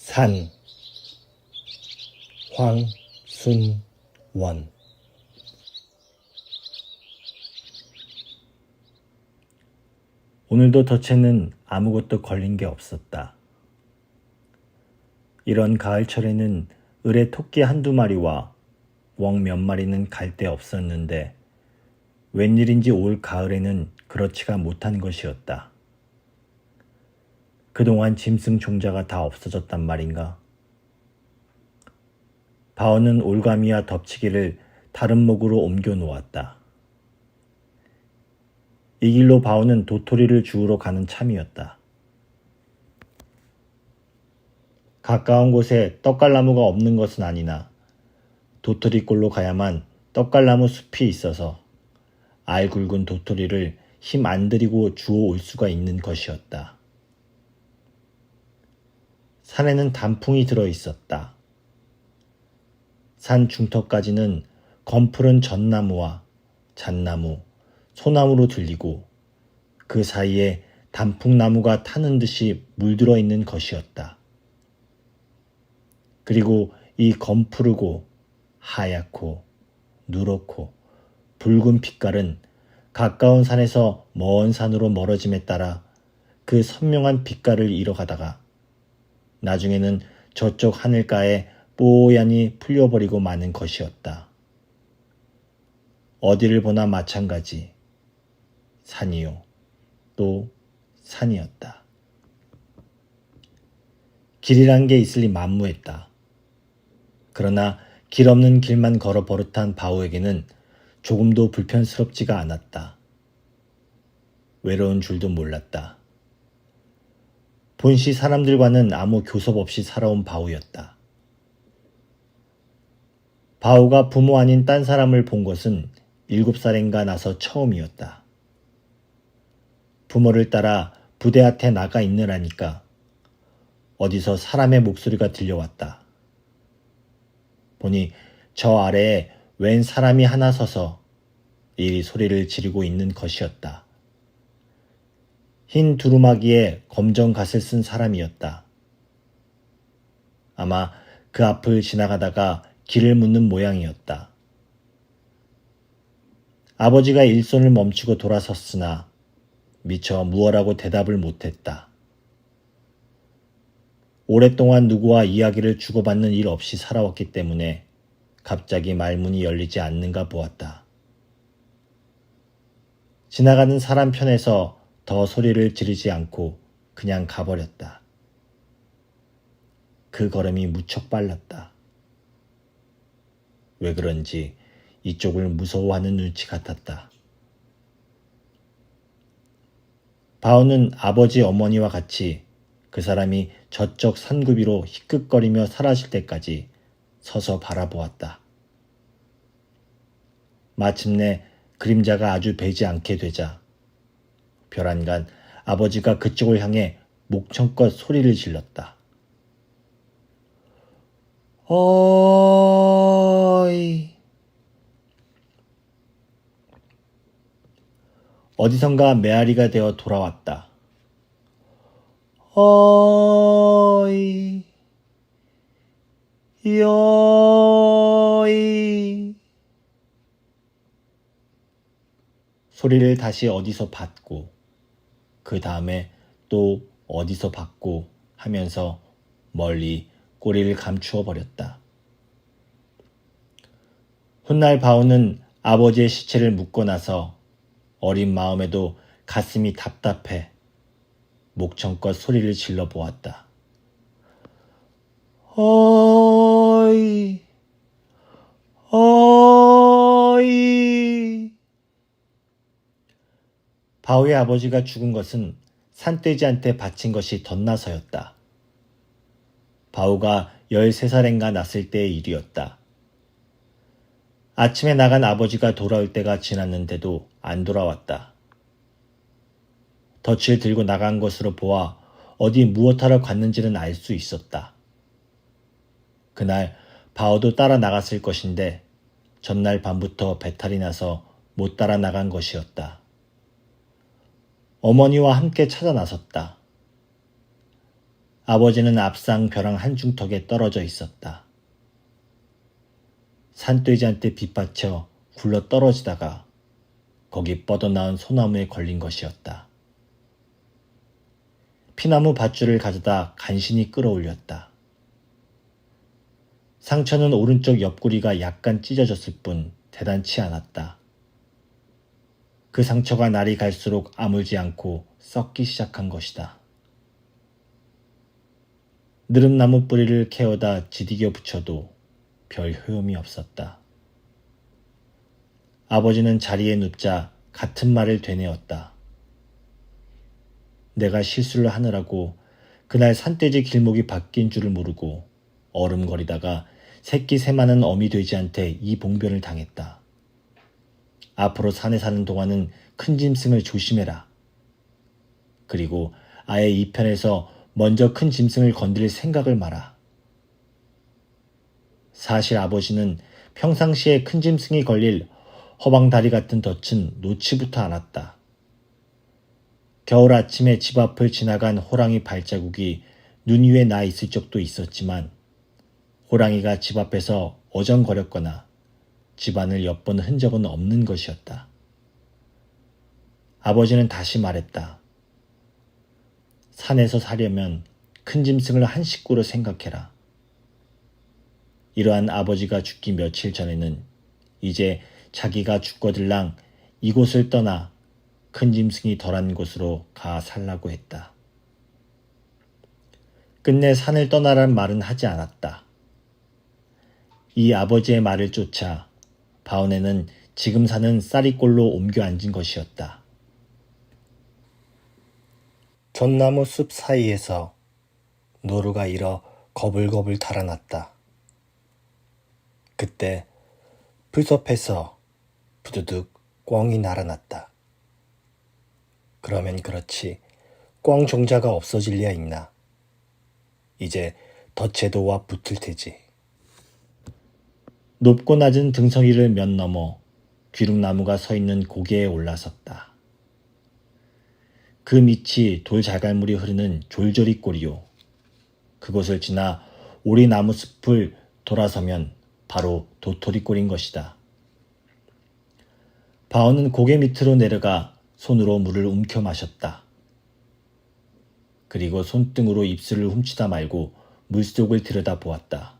산 황순원. 오늘도 덫에는 아무것도 걸린 게 없었다. 이런 가을철에는 을에 토끼 한두 마리와 웡 몇 마리는 갈 데 없었는데 웬일인지 올 가을에는 그렇지가 못한 것이었다. 그동안 짐승 종자가 다 없어졌단 말인가? 바오는 올가미와 덮치기를 다른 목으로 옮겨 놓았다. 이 길로 바오는 도토리를 주우러 가는 참이었다. 가까운 곳에 떡갈나무가 없는 것은 아니나 도토리골로 가야만 떡갈나무 숲이 있어서 알 굵은 도토리를 힘 안 들이고 주워 올 수가 있는 것이었다. 산에는 단풍이 들어 있었다. 산 중턱까지는 검푸른 전나무와 잣나무, 소나무로 들리고 그 사이에 단풍나무가 타는 듯이 물들어 있는 것이었다. 그리고 이 검푸르고 하얗고 누렇고 붉은 빛깔은 가까운 산에서 먼 산으로 멀어짐에 따라 그 선명한 빛깔을 잃어가다가 나중에는 저쪽 하늘가에 뽀얀히 풀려버리고 마는 것이었다. 어디를 보나 마찬가지. 산이요. 또 산이었다. 길이란 게 있으리 만무했다. 그러나 길 없는 길만 걸어 버릇한 바오에게는 조금도 불편스럽지가 않았다. 외로운 줄도 몰랐다. 본시 사람들과는 아무 교섭 없이 살아온 바오였다. 바오가 부모 아닌 딴 사람을 본 것은 7살인가 나서 처음이었다. 부모를 따라 부대 앞에 나가 있느라니까 어디서 사람의 목소리가 들려왔다. 보니 저 아래에 웬 사람이 하나 서서 이리 소리를 지르고 있는 것이었다. 흰 두루마기에 검정 갓을 쓴 사람이었다. 아마 그 앞을 지나가다가 길을 묻는 모양이었다. 아버지가 일손을 멈추고 돌아섰으나 미처 무어라고 대답을 못했다. 오랫동안 누구와 이야기를 주고받는 일 없이 살아왔기 때문에 갑자기 말문이 열리지 않는가 보았다. 지나가는 사람 편에서 더 소리를 지르지 않고 그냥 가버렸다. 그 걸음이 무척 빨랐다. 왜 그런지 이쪽을 무서워하는 눈치 같았다. 바오는 아버지 어머니와 같이 그 사람이 저쪽 산구비로 희끗거리며 사라질 때까지 서서 바라보았다. 마침내 그림자가 아주 배지 않게 되자 벼란간 아버지가 그쪽을 향해 목청껏 소리를 질렀다. 어이. 어디선가 메아리가 되어 돌아왔다. 어이. 여이. 소리를 다시 어디서 받고 그 다음에 또 어디서 받고 하면서 멀리 꼬리를 감추어 버렸다. 훗날 바오는 아버지의 시체를 묻고 나서 어린 마음에도 가슴이 답답해 목청껏 소리를 질러 보았다. 어이, 어이. 바오의 아버지가 죽은 것은 산돼지한테 바친 것이 덧나서였다. 바오가 13살인가 났을 때의 일이었다. 아침에 나간 아버지가 돌아올 때가 지났는데도 안 돌아왔다. 덫을 들고 나간 것으로 보아 어디 무엇하러 갔는지는 알 수 있었다. 그날 바오도 따라 나갔을 것인데 전날 밤부터 배탈이 나서 못 따라 나간 것이었다. 어머니와 함께 찾아 나섰다. 아버지는 앞상 벼랑 한중턱에 떨어져 있었다. 산돼지한테 빗받쳐 굴러 떨어지다가 거기 뻗어나온 소나무에 걸린 것이었다. 피나무 밧줄을 가져다 간신히 끌어올렸다. 상처는 오른쪽 옆구리가 약간 찢어졌을 뿐 대단치 않았다. 그 상처가 날이 갈수록 아물지 않고 썩기 시작한 것이다. 느릅나무 뿌리를 캐어다 지디겨 붙여도 별 효험이 없었다. 아버지는 자리에 눕자 같은 말을 되뇌었다. 내가 실수를 하느라고 그날 산돼지 길목이 바뀐 줄을 모르고 얼음거리다가 새끼 새 많은 어미 돼지한테 이 봉변을 당했다. 앞으로 산에 사는 동안은 큰 짐승을 조심해라. 그리고 아예 이 편에서 먼저 큰 짐승을 건드릴 생각을 마라. 사실 아버지는 평상시에 큰 짐승이 걸릴 허방다리 같은 덫은 놓지부터 않았다. 겨울 아침에 집 앞을 지나간 호랑이 발자국이 눈 위에 나 있을 적도 있었지만 호랑이가 집 앞에서 어정거렸거나 집안을 엿본 흔적은 없는 것이었다. 아버지는 다시 말했다. 산에서 사려면 큰 짐승을 한 식구로 생각해라. 이러한 아버지가 죽기 며칠 전에는 이제 자기가 죽거들랑 이곳을 떠나 큰 짐승이 덜한 곳으로 가 살라고 했다. 끝내 산을 떠나란 말은 하지 않았다. 이 아버지의 말을 쫓아 바온에는 지금 사는 쌀이골로 옮겨 앉은 것이었다. 전나무 숲 사이에서 노루가 일어 거불거불 달아났다. 그때 풀숲에서 부두둑 꿩이 날아났다. 그러면 그렇지 꿩 종자가 없어질 리야 있나. 이제 덫에 도와 붙을 테지. 높고 낮은 등성이를 몇 넘어 귀룩나무가 서 있는 고개에 올라섰다. 그 밑이 돌자갈물이 흐르는 졸졸이골이요. 그곳을 지나 오리나무 숲을 돌아서면 바로 도토리골인 것이다. 바오는 고개 밑으로 내려가 손으로 물을 움켜 마셨다. 그리고 손등으로 입술을 훔치다 말고 물속을 들여다보았다.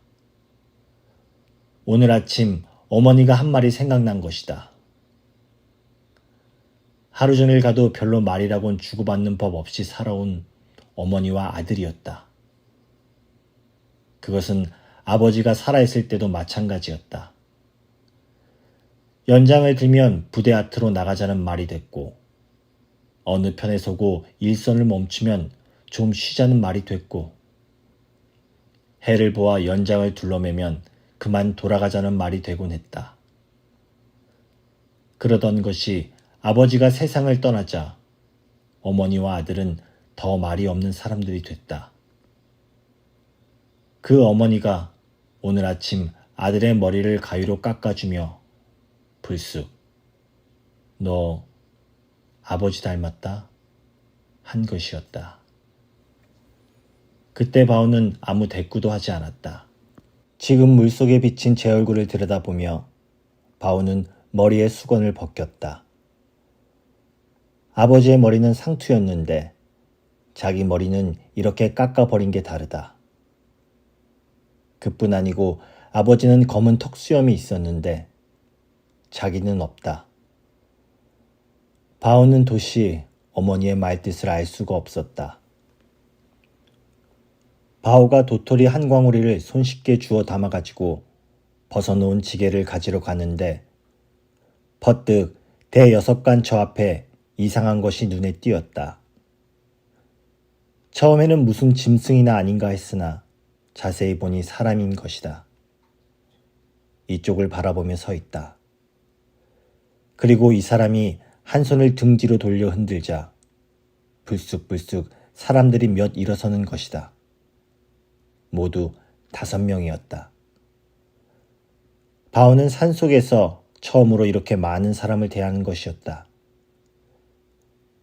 오늘 아침 어머니가 한 말이 생각난 것이다. 하루 종일 가도 별로 말이라곤 주고받는 법 없이 살아온 어머니와 아들이었다. 그것은 아버지가 살아있을 때도 마찬가지였다. 연장을 들면 부대 앞으로 나가자는 말이 됐고, 어느 편에 서고 일선을 멈추면 좀 쉬자는 말이 됐고, 해를 보아 연장을 둘러매면 그만 돌아가자는 말이 되곤 했다. 그러던 것이 아버지가 세상을 떠나자 어머니와 아들은 더 말이 없는 사람들이 됐다. 그 어머니가 오늘 아침 아들의 머리를 가위로 깎아주며 불쑥 너 아버지 닮았다 한 것이었다. 그때 바오는 아무 대꾸도 하지 않았다. 지금 물속에 비친 제 얼굴을 들여다보며 바오는 머리에 수건을 벗겼다. 아버지의 머리는 상투였는데 자기 머리는 이렇게 깎아버린 게 다르다. 그뿐 아니고 아버지는 검은 턱수염이 있었는데 자기는 없다. 바오는 도시 어머니의 말뜻을 알 수가 없었다. 바오가 도토리 한 광우리를 손쉽게 주워 담아가지고 벗어놓은 지게를 가지러 가는데 퍼뜩 대여섯간 저 앞에 이상한 것이 눈에 띄었다. 처음에는 무슨 짐승이나 아닌가 했으나 자세히 보니 사람인 것이다. 이쪽을 바라보며 서 있다. 그리고 이 사람이 한 손을 등 뒤로 돌려 흔들자 불쑥불쑥 사람들이 몇 일어서는 것이다. 모두 5명이었다. 바오는 산속에서 처음으로 이렇게 많은 사람을 대하는 것이었다.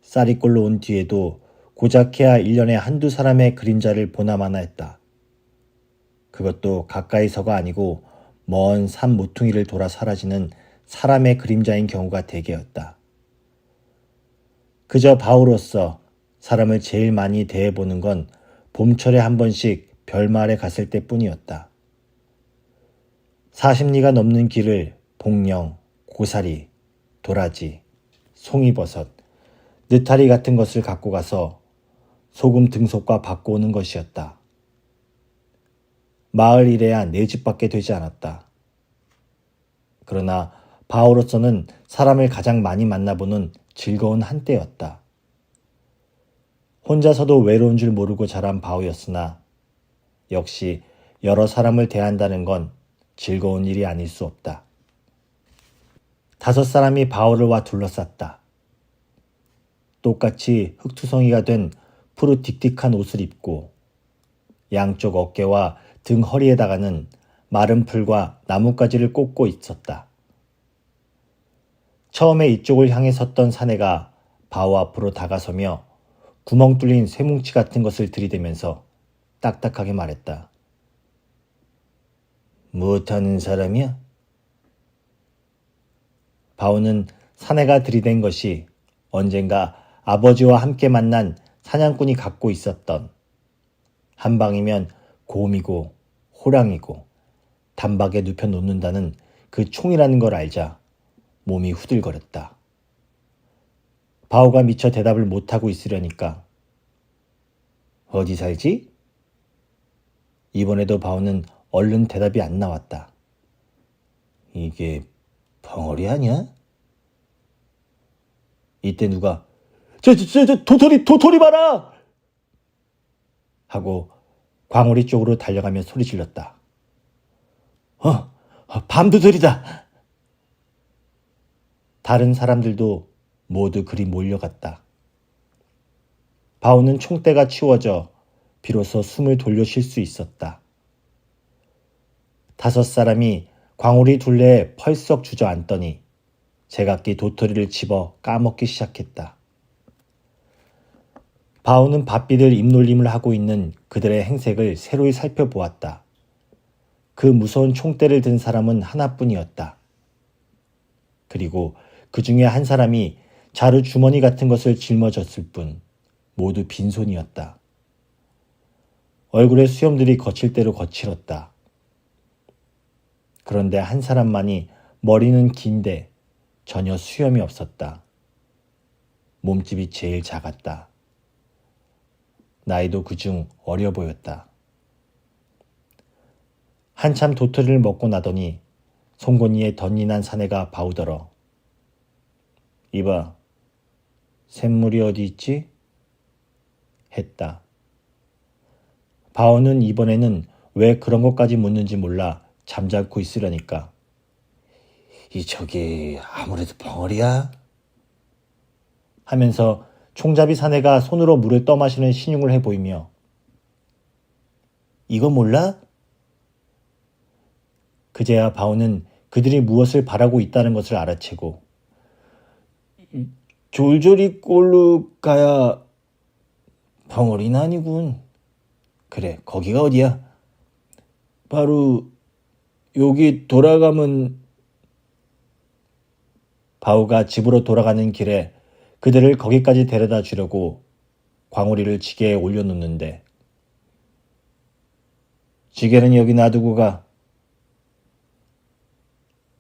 쌀이골로 온 뒤에도 고작해야 1년에 한두 사람의 그림자를 보나마나 했다. 그것도 가까이서가 아니고 먼 산 모퉁이를 돌아 사라지는 사람의 그림자인 경우가 대개였다. 그저 바우로서 사람을 제일 많이 대해보는 건 봄철에 한 번씩 별마을에 갔을 때뿐이었다. 40리가 넘는 길을 복령, 고사리, 도라지, 송이버섯, 느타리 같은 것을 갖고 가서 소금 등속과 바꿔오는 것이었다. 마을 일에야 4집밖에 되지 않았다. 그러나 바오로서는 사람을 가장 많이 만나보는 즐거운 한때였다. 혼자서도 외로운 줄 모르고 자란 바오였으나 역시 여러 사람을 대한다는 건 즐거운 일이 아닐 수 없다. 5 사람이 바오를 와 둘러쌌다. 똑같이 흙투성이가 된 푸르틱틱한 옷을 입고 양쪽 어깨와 등 허리에다가는 마른 풀과 나뭇가지를 꽂고 있었다. 처음에 이쪽을 향해 섰던 사내가 바오 앞으로 다가서며 구멍 뚫린 쇠뭉치 같은 것을 들이대면서 딱딱하게 말했다. 무엇하는 사람이야? 바오는 사내가 들이댄 것이 언젠가 아버지와 함께 만난 사냥꾼이 갖고 있었던 한 방이면 곰이고 호랑이고 단박에 눕혀 놓는다는 그 총이라는 걸 알자 몸이 후들거렸다. 바오가 미처 대답을 못하고 있으려니까 어디 살지? 이번에도 바오는 얼른 대답이 안 나왔다. 이게 벙어리 아니야? 이때 누가 도토리 봐라! 하고 광오리 쪽으로 달려가며 소리 질렀다. 밤도토리다! 다른 사람들도 모두 그리 몰려갔다. 바오는 총대가 치워져 비로소 숨을 돌려 쉴 수 있었다. 5 사람이 광오리 둘레에 펄썩 주저앉더니 제각기 도토리를 집어 까먹기 시작했다. 바오는 바삐들 입놀림을 하고 있는 그들의 행색을 새로이 살펴보았다. 그 무서운 총대를 든 사람은 하나뿐이었다. 그리고 그 중에 한 사람이 자루 주머니 같은 것을 짊어졌을 뿐 모두 빈손이었다. 얼굴에 수염들이 거칠 대로 거칠었다. 그런데 한 사람만이 머리는 긴데 전혀 수염이 없었다. 몸집이 제일 작았다. 나이도 그중 어려 보였다. 한참 도토리를 먹고 나더니 송곳니에 덧니난 사내가 바우더러. 이봐, 샘물이 어디 있지? 했다. 바오는 이번에는 왜 그런 것까지 묻는지 몰라 잠자코 있으려니까. 저기 아무래도 벙어리야? 하면서 총잡이 사내가 손으로 물을 떠마시는 신용을 해 보이며 이거 몰라? 그제야 바오는 그들이 무엇을 바라고 있다는 것을 알아채고 졸졸이 꼴로 가야 벙어리는 아니군. 그래, 거기가 어디야? 바로 여기 돌아가면. 바오가 집으로 돌아가는 길에 그들을 거기까지 데려다 주려고 광오리를 지게에 올려놓는데 지게는 여기 놔두고 가.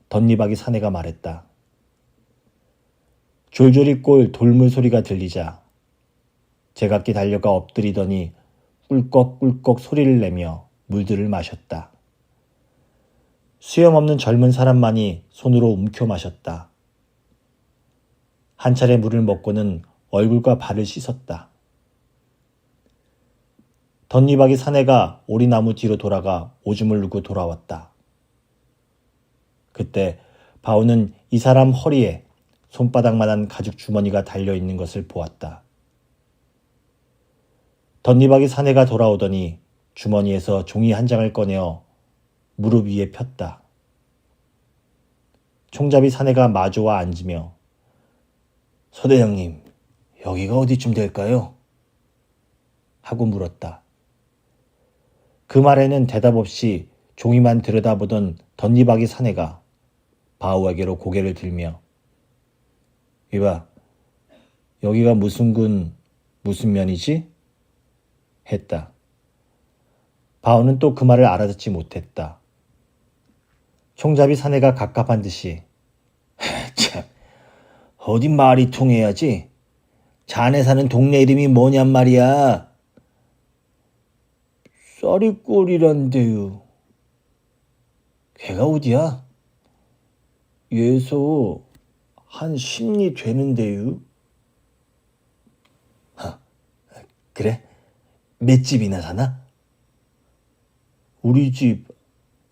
덧니박이 사내가 말했다. 졸졸이 꼴 돌물 소리가 들리자 제각기 달려가 엎드리더니 꿀꺽꿀꺽 소리를 내며 물들을 마셨다. 수염 없는 젊은 사람만이 손으로 움켜 마셨다. 한 차례 물을 먹고는 얼굴과 발을 씻었다. 덧니박이 사내가 오리나무 뒤로 돌아가 오줌을 누고 돌아왔다. 그때 바오는 이 사람 허리에 손바닥만한 가죽 주머니가 달려있는 것을 보았다. 덧니박이 사내가 돌아오더니 주머니에서 종이 한 장을 꺼내어 무릎 위에 폈다. 총잡이 사내가 마주와 앉으며 서대장님, 여기가 어디쯤 될까요? 하고 물었다. 그 말에는 대답 없이 종이만 들여다보던 덧니바퀴 사내가 바우에게로 고개를 들며 이봐, 여기가 무슨 군, 무슨 면이지? 했다. 바우는 또 그 말을 알아듣지 못했다. 총잡이 사내가 갑갑한 듯이 참, 어디 말이 통해야지. 자네 사는 동네 이름이 뭐냔 말이야. 쌀이골이란데요. 걔가 어디야? 예서 한 10리 되는데요. 그래? 몇 집이나 사나? 우리 집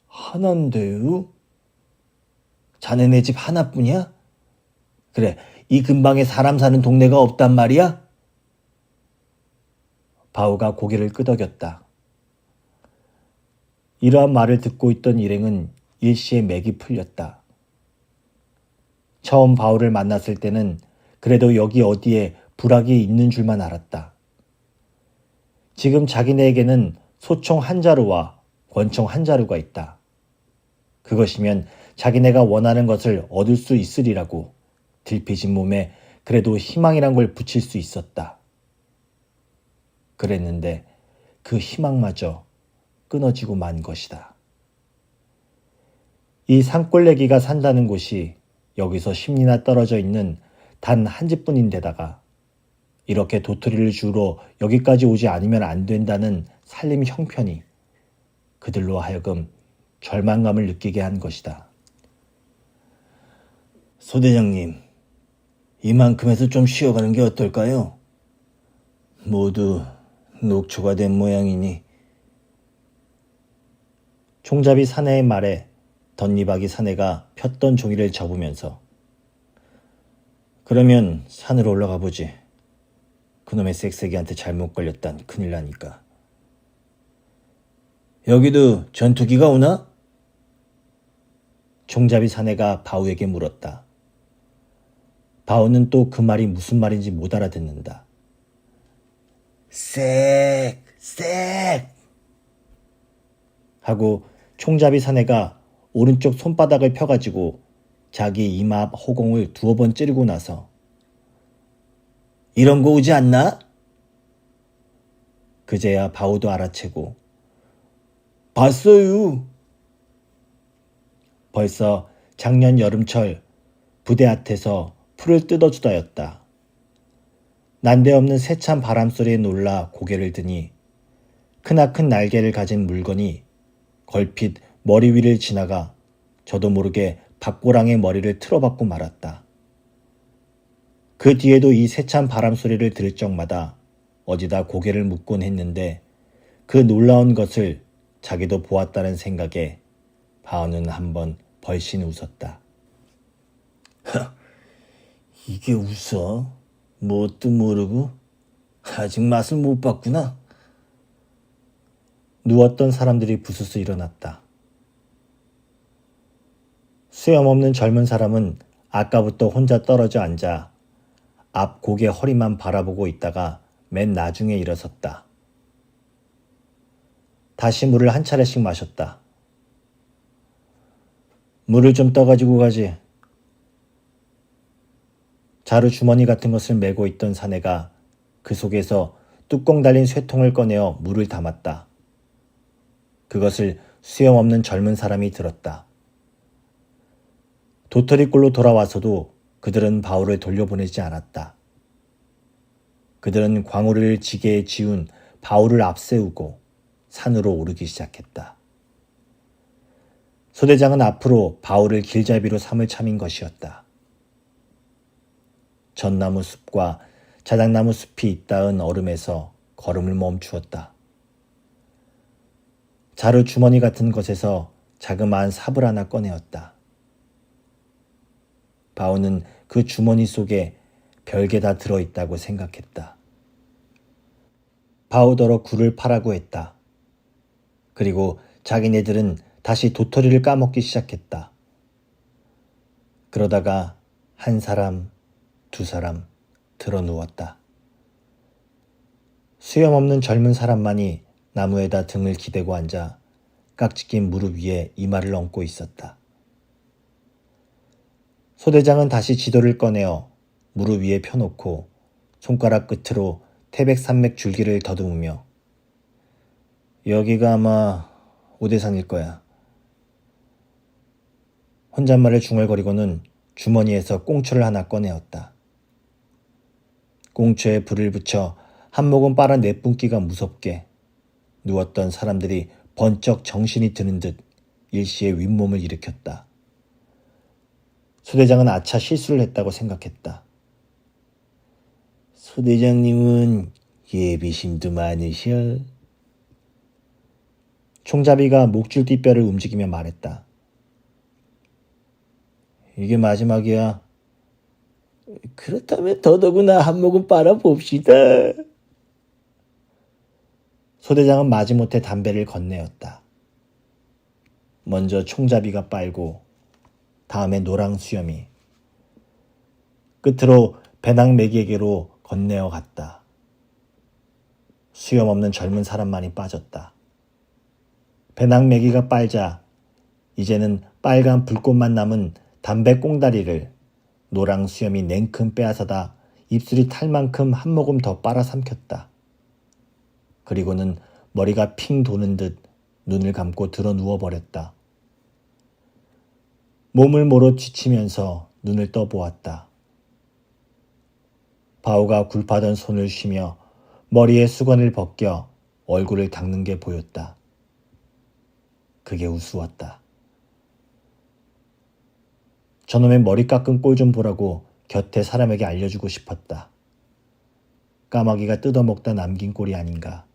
하나인데요. 자네네 집 하나뿐이야? 그래, 이 근방에 사람 사는 동네가 없단 말이야? 바우가 고개를 끄덕였다. 이러한 말을 듣고 있던 일행은 일시에 맥이 풀렸다. 처음 바우를 만났을 때는 그래도 여기 어디에 부락이 있는 줄만 알았다. 지금 자기네에게는 소총 한 자루와 권총 한 자루가 있다. 그것이면 자기네가 원하는 것을 얻을 수 있으리라고 들피진 몸에 그래도 희망이란 걸 붙일 수 있었다. 그랬는데 그 희망마저 끊어지고 만 것이다. 이 산골내기가 산다는 곳이 여기서 10리나 떨어져 있는 단 한 집뿐인데다가 이렇게 도토리를 주우러 여기까지 오지 않으면 안 된다는 살림 형편이 그들로 하여금 절망감을 느끼게 한 것이다. 소대장님, 이만큼에서 좀 쉬어가는 게 어떨까요? 모두 녹초가 된 모양이니. 총잡이 사내의 말에 덧니바퀴 사내가 폈던 종이를 접으면서 그러면 산으로 올라가 보지. 그놈의 쌕쌕이한테 잘못 걸렸단 큰일 나니까. 여기도 전투기가 오나? 총잡이 사내가 바우에게 물었다. 바우는 또 그 말이 무슨 말인지 못 알아듣는다. 쌕 하고 총잡이 사내가 오른쪽 손바닥을 펴가지고 자기 이마 앞 허공을 2번 찌르고 나서 이런 거 오지 않나? 그제야 바우도 알아채고 봤어요. 벌써 작년 여름철 부대 앞에서 풀을 뜯어주다였다. 난데없는 세찬 바람소리에 놀라 고개를 드니 크나큰 날개를 가진 물건이 걸핏 머리 위를 지나가 저도 모르게 박고랑의 머리를 틀어박고 말았다. 그 뒤에도 이 세찬 바람소리를 들을 적마다 어디다 고개를 묻곤 했는데 그 놀라운 것을 자기도 보았다는 생각에 바우는 한번 벌씬 웃었다. 이게 웃어? 뭣도 모르고? 아직 맛을 못 봤구나. 누웠던 사람들이 부스스 일어났다. 수염없는 젊은 사람은 아까부터 혼자 떨어져 앉아 앞 고개 허리만 바라보고 있다가 맨 나중에 일어섰다. 다시 물을 한 차례씩 마셨다. 물을 좀 떠가지고 가지. 자루 주머니 같은 것을 메고 있던 사내가 그 속에서 뚜껑 달린 쇠통을 꺼내어 물을 담았다. 그것을 수염 없는 젊은 사람이 들었다. 도토리꼴로 돌아와서도 그들은 바울을 돌려보내지 않았다. 그들은 광우리를 지게에 지운 바울을 앞세우고 산으로 오르기 시작했다. 소대장은 앞으로 바울을 길잡이로 삼을 참인 것이었다. 전나무 숲과 자작나무 숲이 잇닿은 얼음에서 걸음을 멈추었다. 자루 주머니 같은 것에서 자그마한 삽을 하나 꺼내었다. 바우는 그 주머니 속에 별게 다 들어있다고 생각했다. 바우더러 굴을 파라고 했다. 그리고 자기네들은 다시 도토리를 까먹기 시작했다. 그러다가 한 사람, 두 사람 들어 누웠다. 수염 없는 젊은 사람만이 나무에다 등을 기대고 앉아 깍지 낀 무릎 위에 이마를 얹고 있었다. 소대장은 다시 지도를 꺼내어 무릎 위에 펴놓고 손가락 끝으로 태백산맥 줄기를 더듬으며 여기가 아마 오대산일 거야. 혼잣말을 중얼거리고는 주머니에서 꽁초를 하나 꺼내었다. 꽁초에 불을 붙여 한 모금 빨아 내뿜기가 무섭게 누웠던 사람들이 번쩍 정신이 드는 듯 일시에 윗몸을 일으켰다. 소대장은 아차 실수를 했다고 생각했다. 소대장님은 예비심도 많으셔. 총잡이가 목줄띠뼈를 움직이며 말했다. 이게 마지막이야. 그렇다면 더더구나 한 모금 빨아봅시다. 소대장은 마지못해 담배를 건네었다. 먼저 총잡이가 빨고 다음에 노랑수염이 끝으로 배낭매기에게로 건네어 갔다. 수염 없는 젊은 사람만이 빠졌다. 배낭매기가 빨자 이제는 빨간 불꽃만 남은 담배 꽁다리를 노랑수염이 냉큼 빼앗아다 입술이 탈 만큼 한 모금 더 빨아삼켰다. 그리고는 머리가 핑 도는 듯 눈을 감고 들어 누워버렸다. 몸을 모로 지치면서 눈을 떠보았다. 바오가 굴파던 손을 쉬며 머리에 수건을 벗겨 얼굴을 닦는 게 보였다. 그게 우스웠다. 저놈의 머리 깎은 꼴 좀 보라고 곁에 사람에게 알려주고 싶었다. 까마귀가 뜯어먹다 남긴 꼴이 아닌가.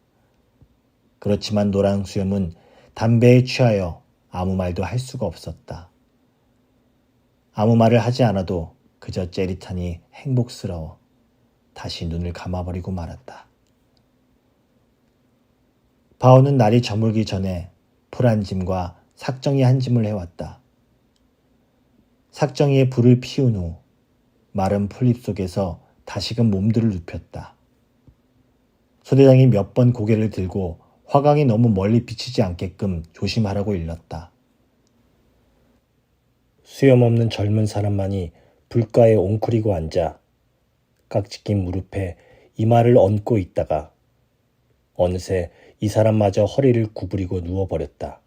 그렇지만 노랑수염은 담배에 취하여 아무 말도 할 수가 없었다. 아무 말을 하지 않아도 그저 째릿하니 행복스러워 다시 눈을 감아버리고 말았다. 바오는 날이 저물기 전에 풀 한 짐과 삭정이 한 짐을 해왔다. 삭정이에 불을 피운 후 마른 풀잎 속에서 다시금 몸들을 눕혔다. 소대장이 몇 번 고개를 들고 화광이 너무 멀리 비치지 않게끔 조심하라고 일렀다. 수염 없는 젊은 사람만이 불가에 옹크리고 앉아 깍지 낀 무릎에 이마를 얹고 있다가 어느새 이 사람마저 허리를 구부리고 누워버렸다.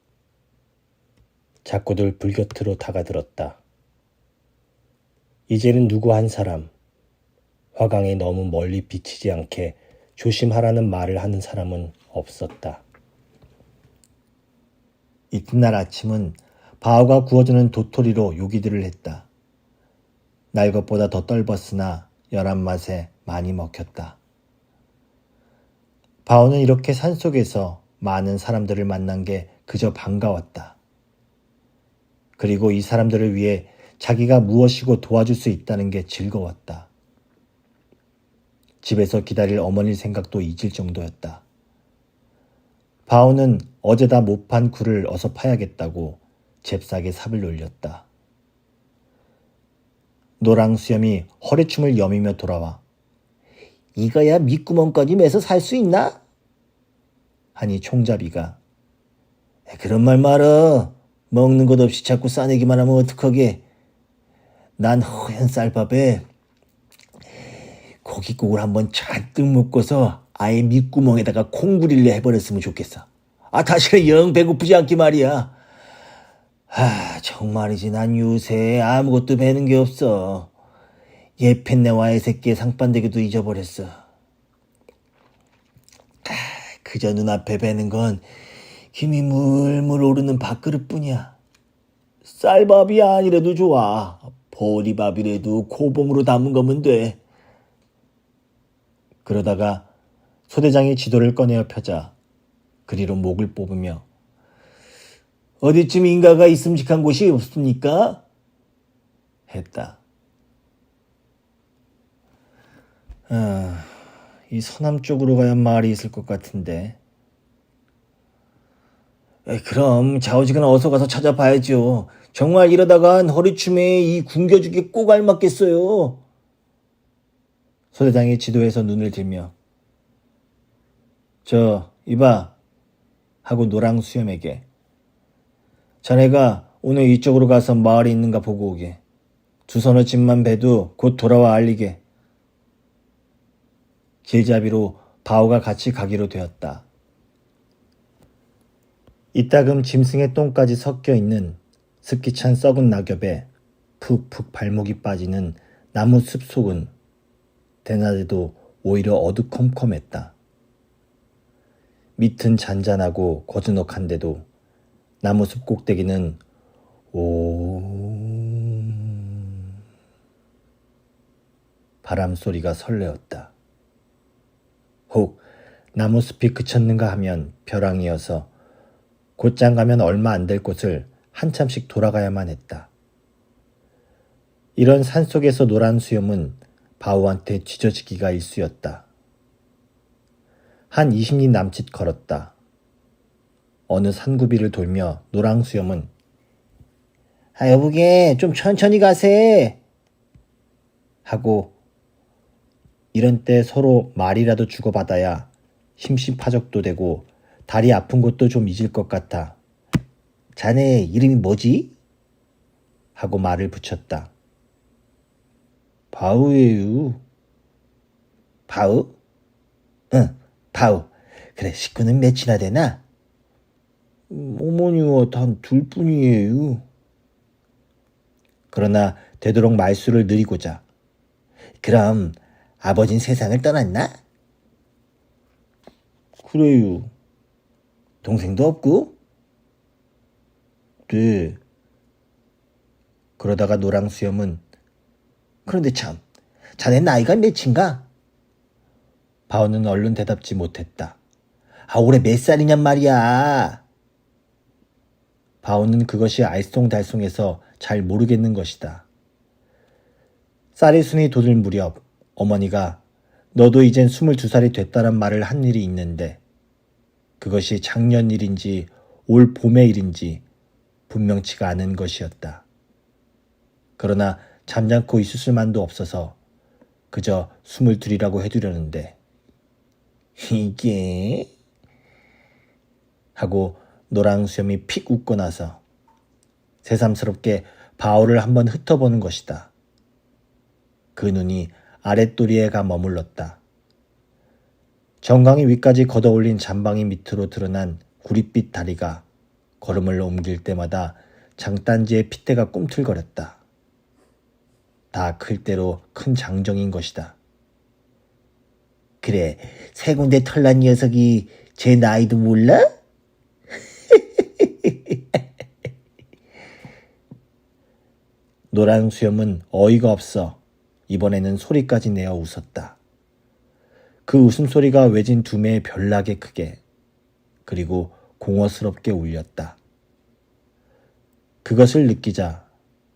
자꾸들 불 곁으로 다가들었다. 이제는 누구 한 사람, 화광에 너무 멀리 비치지 않게 조심하라는 말을 하는 사람은 없었다. 이튿날 아침은 바오가 구워주는 도토리로 요기들을 했다. 날 것보다 더 떫었으나 연한 맛에 많이 먹혔다. 바오는 이렇게 산속에서 많은 사람들을 만난 게 그저 반가웠다. 그리고 이 사람들을 위해 자기가 무엇이고 도와줄 수 있다는 게 즐거웠다. 집에서 기다릴 어머니 생각도 잊을 정도였다. 바오는 어제다 못 판 굴을 어서 파야겠다고 잽싸게 삽을 놀렸다. 노랑수염이 허리춤을 여미며 돌아와 이거야 밑구멍까지 매서 살 수 있나? 하니 총잡이가 그런 말 말어. 먹는 것 없이 자꾸 싸내기만 하면 어떡하게. 난 허연 쌀밥에 고깃국을 한번 잔뜩 먹고서 아예 밑구멍에다가 콩구리를 해버렸으면 좋겠어. 다시는 영 배고프지 않기 말이야. 정말이지 난 요새 아무것도 배는 게 없어. 예펜네와의 새끼의 상반되기도 잊어버렸어. 그저 눈앞에 배는 건 힘이 물물 오르는 밥그릇뿐이야. 쌀밥이 아니라도 좋아. 보리밥이라도 고봉으로 담은 거면 돼. 그러다가 소대장이 지도를 꺼내어 펴자 그리로 목을 뽑으며 어디쯤 인가가 있음직한 곳이 없습니까? 했다. 이 서남 쪽으로 가야 마을이 있을 것 같은데. 그럼 좌우지간 어서 가서 찾아봐야죠. 정말 이러다간 허리춤에 이 굶겨죽이 꼭 알맞겠어요. 소대장이 지도에서 눈을 들며 이봐. 하고 노랑 수염에게. 자네가 오늘 이쪽으로 가서 마을이 있는가 보고 오게. 주선의 집만 봬도 곧 돌아와 알리게. 길잡이로 바오가 같이 가기로 되었다. 이따금 짐승의 똥까지 섞여 있는 습기 찬 썩은 낙엽에 푹푹 발목이 빠지는 나무 숲속은 대낮에도 오히려 어두컴컴했다. 밑은 잔잔하고 거즈넉한데도 나무숲 꼭대기는 바람 소리가 설레었다. 혹 나무숲이 그쳤는가 하면 벼랑이어서 곧장 가면 얼마 안 될 곳을 한참씩 돌아가야만 했다. 이런 산속에서 노란 수염은 바오한테 쥐저지기가 일쑤였다. 한 20리 남짓 걸었다. 어느 산구비를 돌며 노랑 수염은 여보게 좀 천천히 가세 하고 이런 때 서로 말이라도 주고받아야 심심파적도 되고 다리 아픈 것도 좀 잊을 것 같아. 자네 이름이 뭐지? 하고 말을 붙였다. 바우예요. 바우? 응, 바우. 그래, 식구는 몇이나 되나? 어머니와 단 둘뿐이에요. 그러나 되도록 말수를 늘리고자. 그럼 아버진 세상을 떠났나? 그래요. 동생도 없고? 네. 그러다가 노랑 수염은 그런데 참, 자네 나이가 몇인가? 바오는 얼른 대답지 못했다. 올해 몇 살이냔 말이야. 바오는 그것이 알쏭달쏭해서 잘 모르겠는 것이다. 쌀이 순이 돋을 무렵 어머니가 너도 이젠 22살이 됐다란 말을 한 일이 있는데 그것이 작년 일인지 올 봄의 일인지 분명치가 않은 것이었다. 그러나 잠잠코 있을 만도 없어서 그저 22이라고 해두려는데 이게? 하고 노랑 수염이 픽 웃고 나서 새삼스럽게 바오를 한번 흩어보는 것이다. 그 눈이 아랫도리에 가 머물렀다. 정강이 위까지 걷어올린 잠방이 밑으로 드러난 구릿빛 다리가 걸음을 옮길 때마다 장단지의 핏대가 꿈틀거렸다. 다 클 대로 큰 장정인 것이다. 그래, 세 군데 털난 녀석이 제 나이도 몰라? 노란 수염은 어이가 없어 이번에는 소리까지 내어 웃었다. 그 웃음소리가 외진 두매에 별나게 크게 그리고 공허스럽게 울렸다. 그것을 느끼자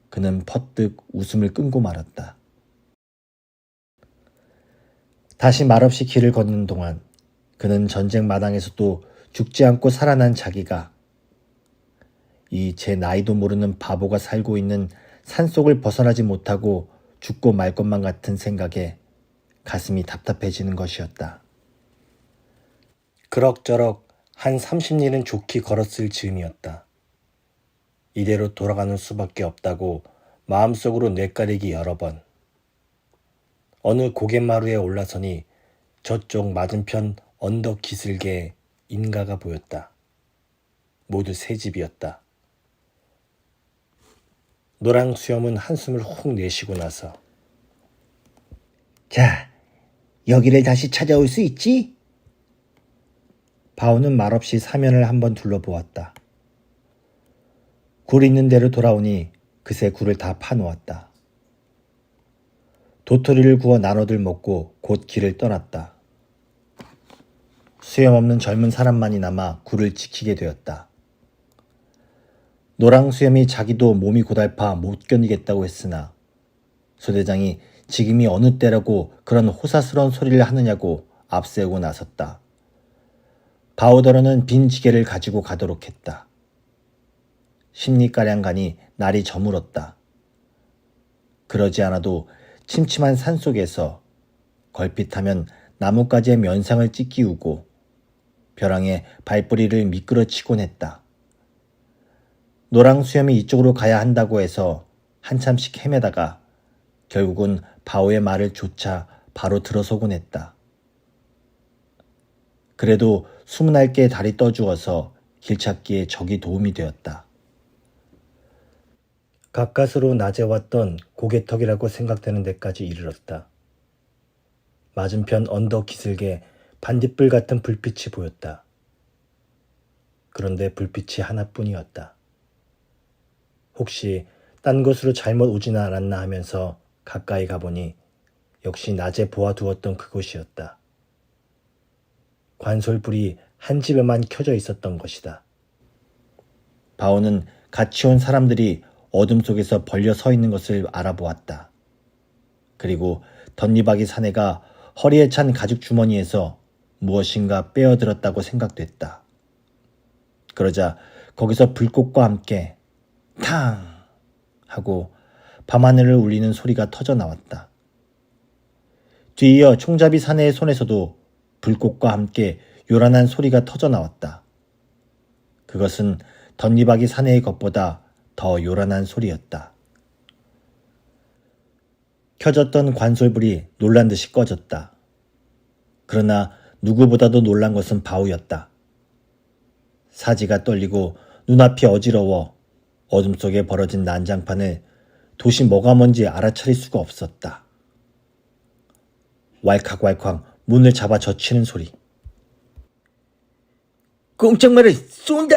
그는 퍼뜩 웃음을 끊고 말았다. 다시 말없이 길을 걷는 동안 그는 전쟁 마당에서도 죽지 않고 살아난 자기가 이 제 나이도 모르는 바보가 살고 있는 산속을 벗어나지 못하고 죽고 말 것만 같은 생각에 가슴이 답답해지는 것이었다. 그럭저럭 한 30리는 좋게 걸었을 즈음이었다. 이대로 돌아가는 수밖에 없다고 마음속으로 뇌까리기 여러 번. 어느 고갯마루에 올라서니 저쪽 맞은편 언덕 기슭에 인가가 보였다. 모두 새 집이었다. 노랑 수염은 한숨을 훅 내쉬고 나서 자, 여기를 다시 찾아올 수 있지? 바오는 말없이 사면을 한번 둘러보았다. 굴 있는 대로 돌아오니 그새 굴을 다 파놓았다. 도토리를 구워 나눠들 먹고 곧 길을 떠났다. 수염 없는 젊은 사람만이 남아 굴을 지키게 되었다. 노랑 수염이 자기도 몸이 고달파 못 견디겠다고 했으나 소대장이 지금이 어느 때라고 그런 호사스러운 소리를 하느냐고 앞세우고 나섰다. 바오더러는 빈 지게를 가지고 가도록 했다. 10리가량 가니 날이 저물었다. 그러지 않아도 침침한 산속에서 걸핏하면 나뭇가지의 면상을 찢기우고 벼랑에 발뿌리를 미끄러치곤 했다. 노랑 수염이 이쪽으로 가야 한다고 해서 한참씩 헤매다가 결국은 바오의 말을 조차 바로 들어서곤 했다. 그래도 21개의 달이 떠주어서 길찾기에 적이 도움이 되었다. 가까스로 낮에 왔던 고개턱이라고 생각되는 데까지 이르렀다. 맞은편 언덕 기슭에 반딧불 같은 불빛이 보였다. 그런데 불빛이 하나뿐이었다. 혹시 딴 곳으로 잘못 오지는 않았나 하면서 가까이 가보니 역시 낮에 보아두었던 그곳이었다. 관솔불이 한 집에만 켜져 있었던 것이다. 바오는 같이 온 사람들이 어둠 속에서 벌려 서 있는 것을 알아보았다. 그리고 덧니바퀴 사내가 허리에 찬 가죽 주머니에서 무엇인가 빼어들었다고 생각됐다. 그러자 거기서 불꽃과 함께 탕! 하고 밤하늘을 울리는 소리가 터져 나왔다. 뒤이어 총잡이 사내의 손에서도 불꽃과 함께 요란한 소리가 터져 나왔다. 그것은 덧니바퀴 사내의 것보다 더 요란한 소리였다. 켜졌던 관솔불이 놀란 듯이 꺼졌다. 그러나 누구보다도 놀란 것은 바오였다. 사지가 떨리고 눈앞이 어지러워 어둠 속에 벌어진 난장판을 도시 뭐가 뭔지 알아차릴 수가 없었다. 왈칵왈칵 문을 잡아 젖히는 소리. 꼼짝 말을 쏜다!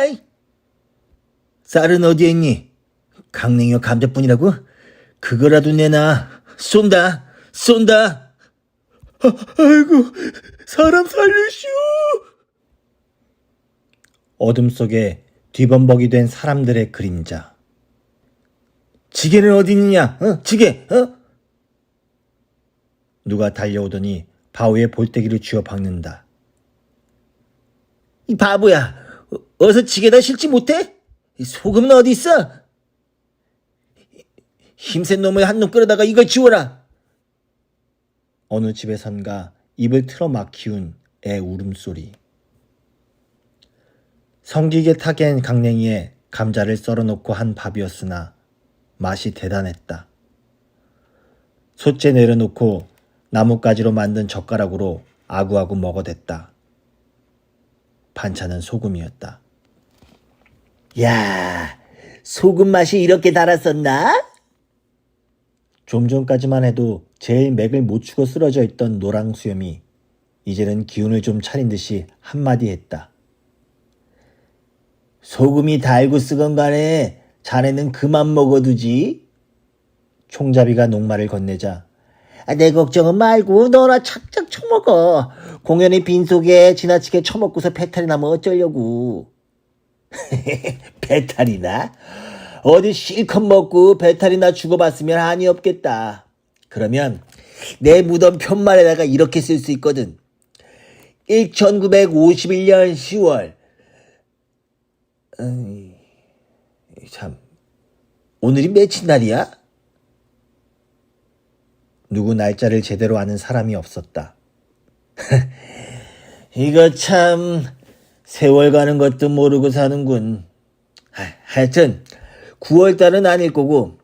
쌀은 어디에 있니? 강냉이와 감자뿐이라고? 그거라도 내놔. 쏜다! 쏜다! 아이고, 사람 살리시오! 어둠 속에 뒤범벅이 된 사람들의 그림자. 지게는 어디 있느냐? 지게! 누가 달려오더니 바오의 볼때기를 쥐어 박는다. 이 바보야! 어서 지게다 실지 못해? 소금은 어디 있어? 힘센 놈을 한 놈 끌어다가 이걸 지워라! 어느 집에선가 입을 틀어 막히운 애 울음소리. 성기게 타갠 강냉이에 감자를 썰어놓고 한 밥이었으나 맛이 대단했다. 솥째 내려놓고 나뭇가지로 만든 젓가락으로 아구아구 먹어댔다. 반찬은 소금이었다. 야, 소금 맛이 이렇게 달았었나? 좀 전까지만 해도 제일 맥을 못 추고 쓰러져 있던 노랑 수염이 이제는 기운을 좀 차린 듯이 한마디 했다. 소금이 달고 쓰건 간에 자네는 그만 먹어두지. 총잡이가 녹말을 건네자 내 걱정은 말고 너나 착착 처먹어. 공연의 빈속에 지나치게 처먹고서 배탈이 나면 어쩌려고. 배탈이나? 어디 실컷 먹고 배탈이나 주고받으면 한이 없겠다. 그러면 내 무덤 편말에다가 이렇게 쓸 수 있거든. 1951년 10월. 참, 오늘이 며칠 날이야? 누구 날짜를 제대로 아는 사람이 없었다. 이거 참 세월 가는 것도 모르고 사는군. 하여튼 9월달은 아닐 거고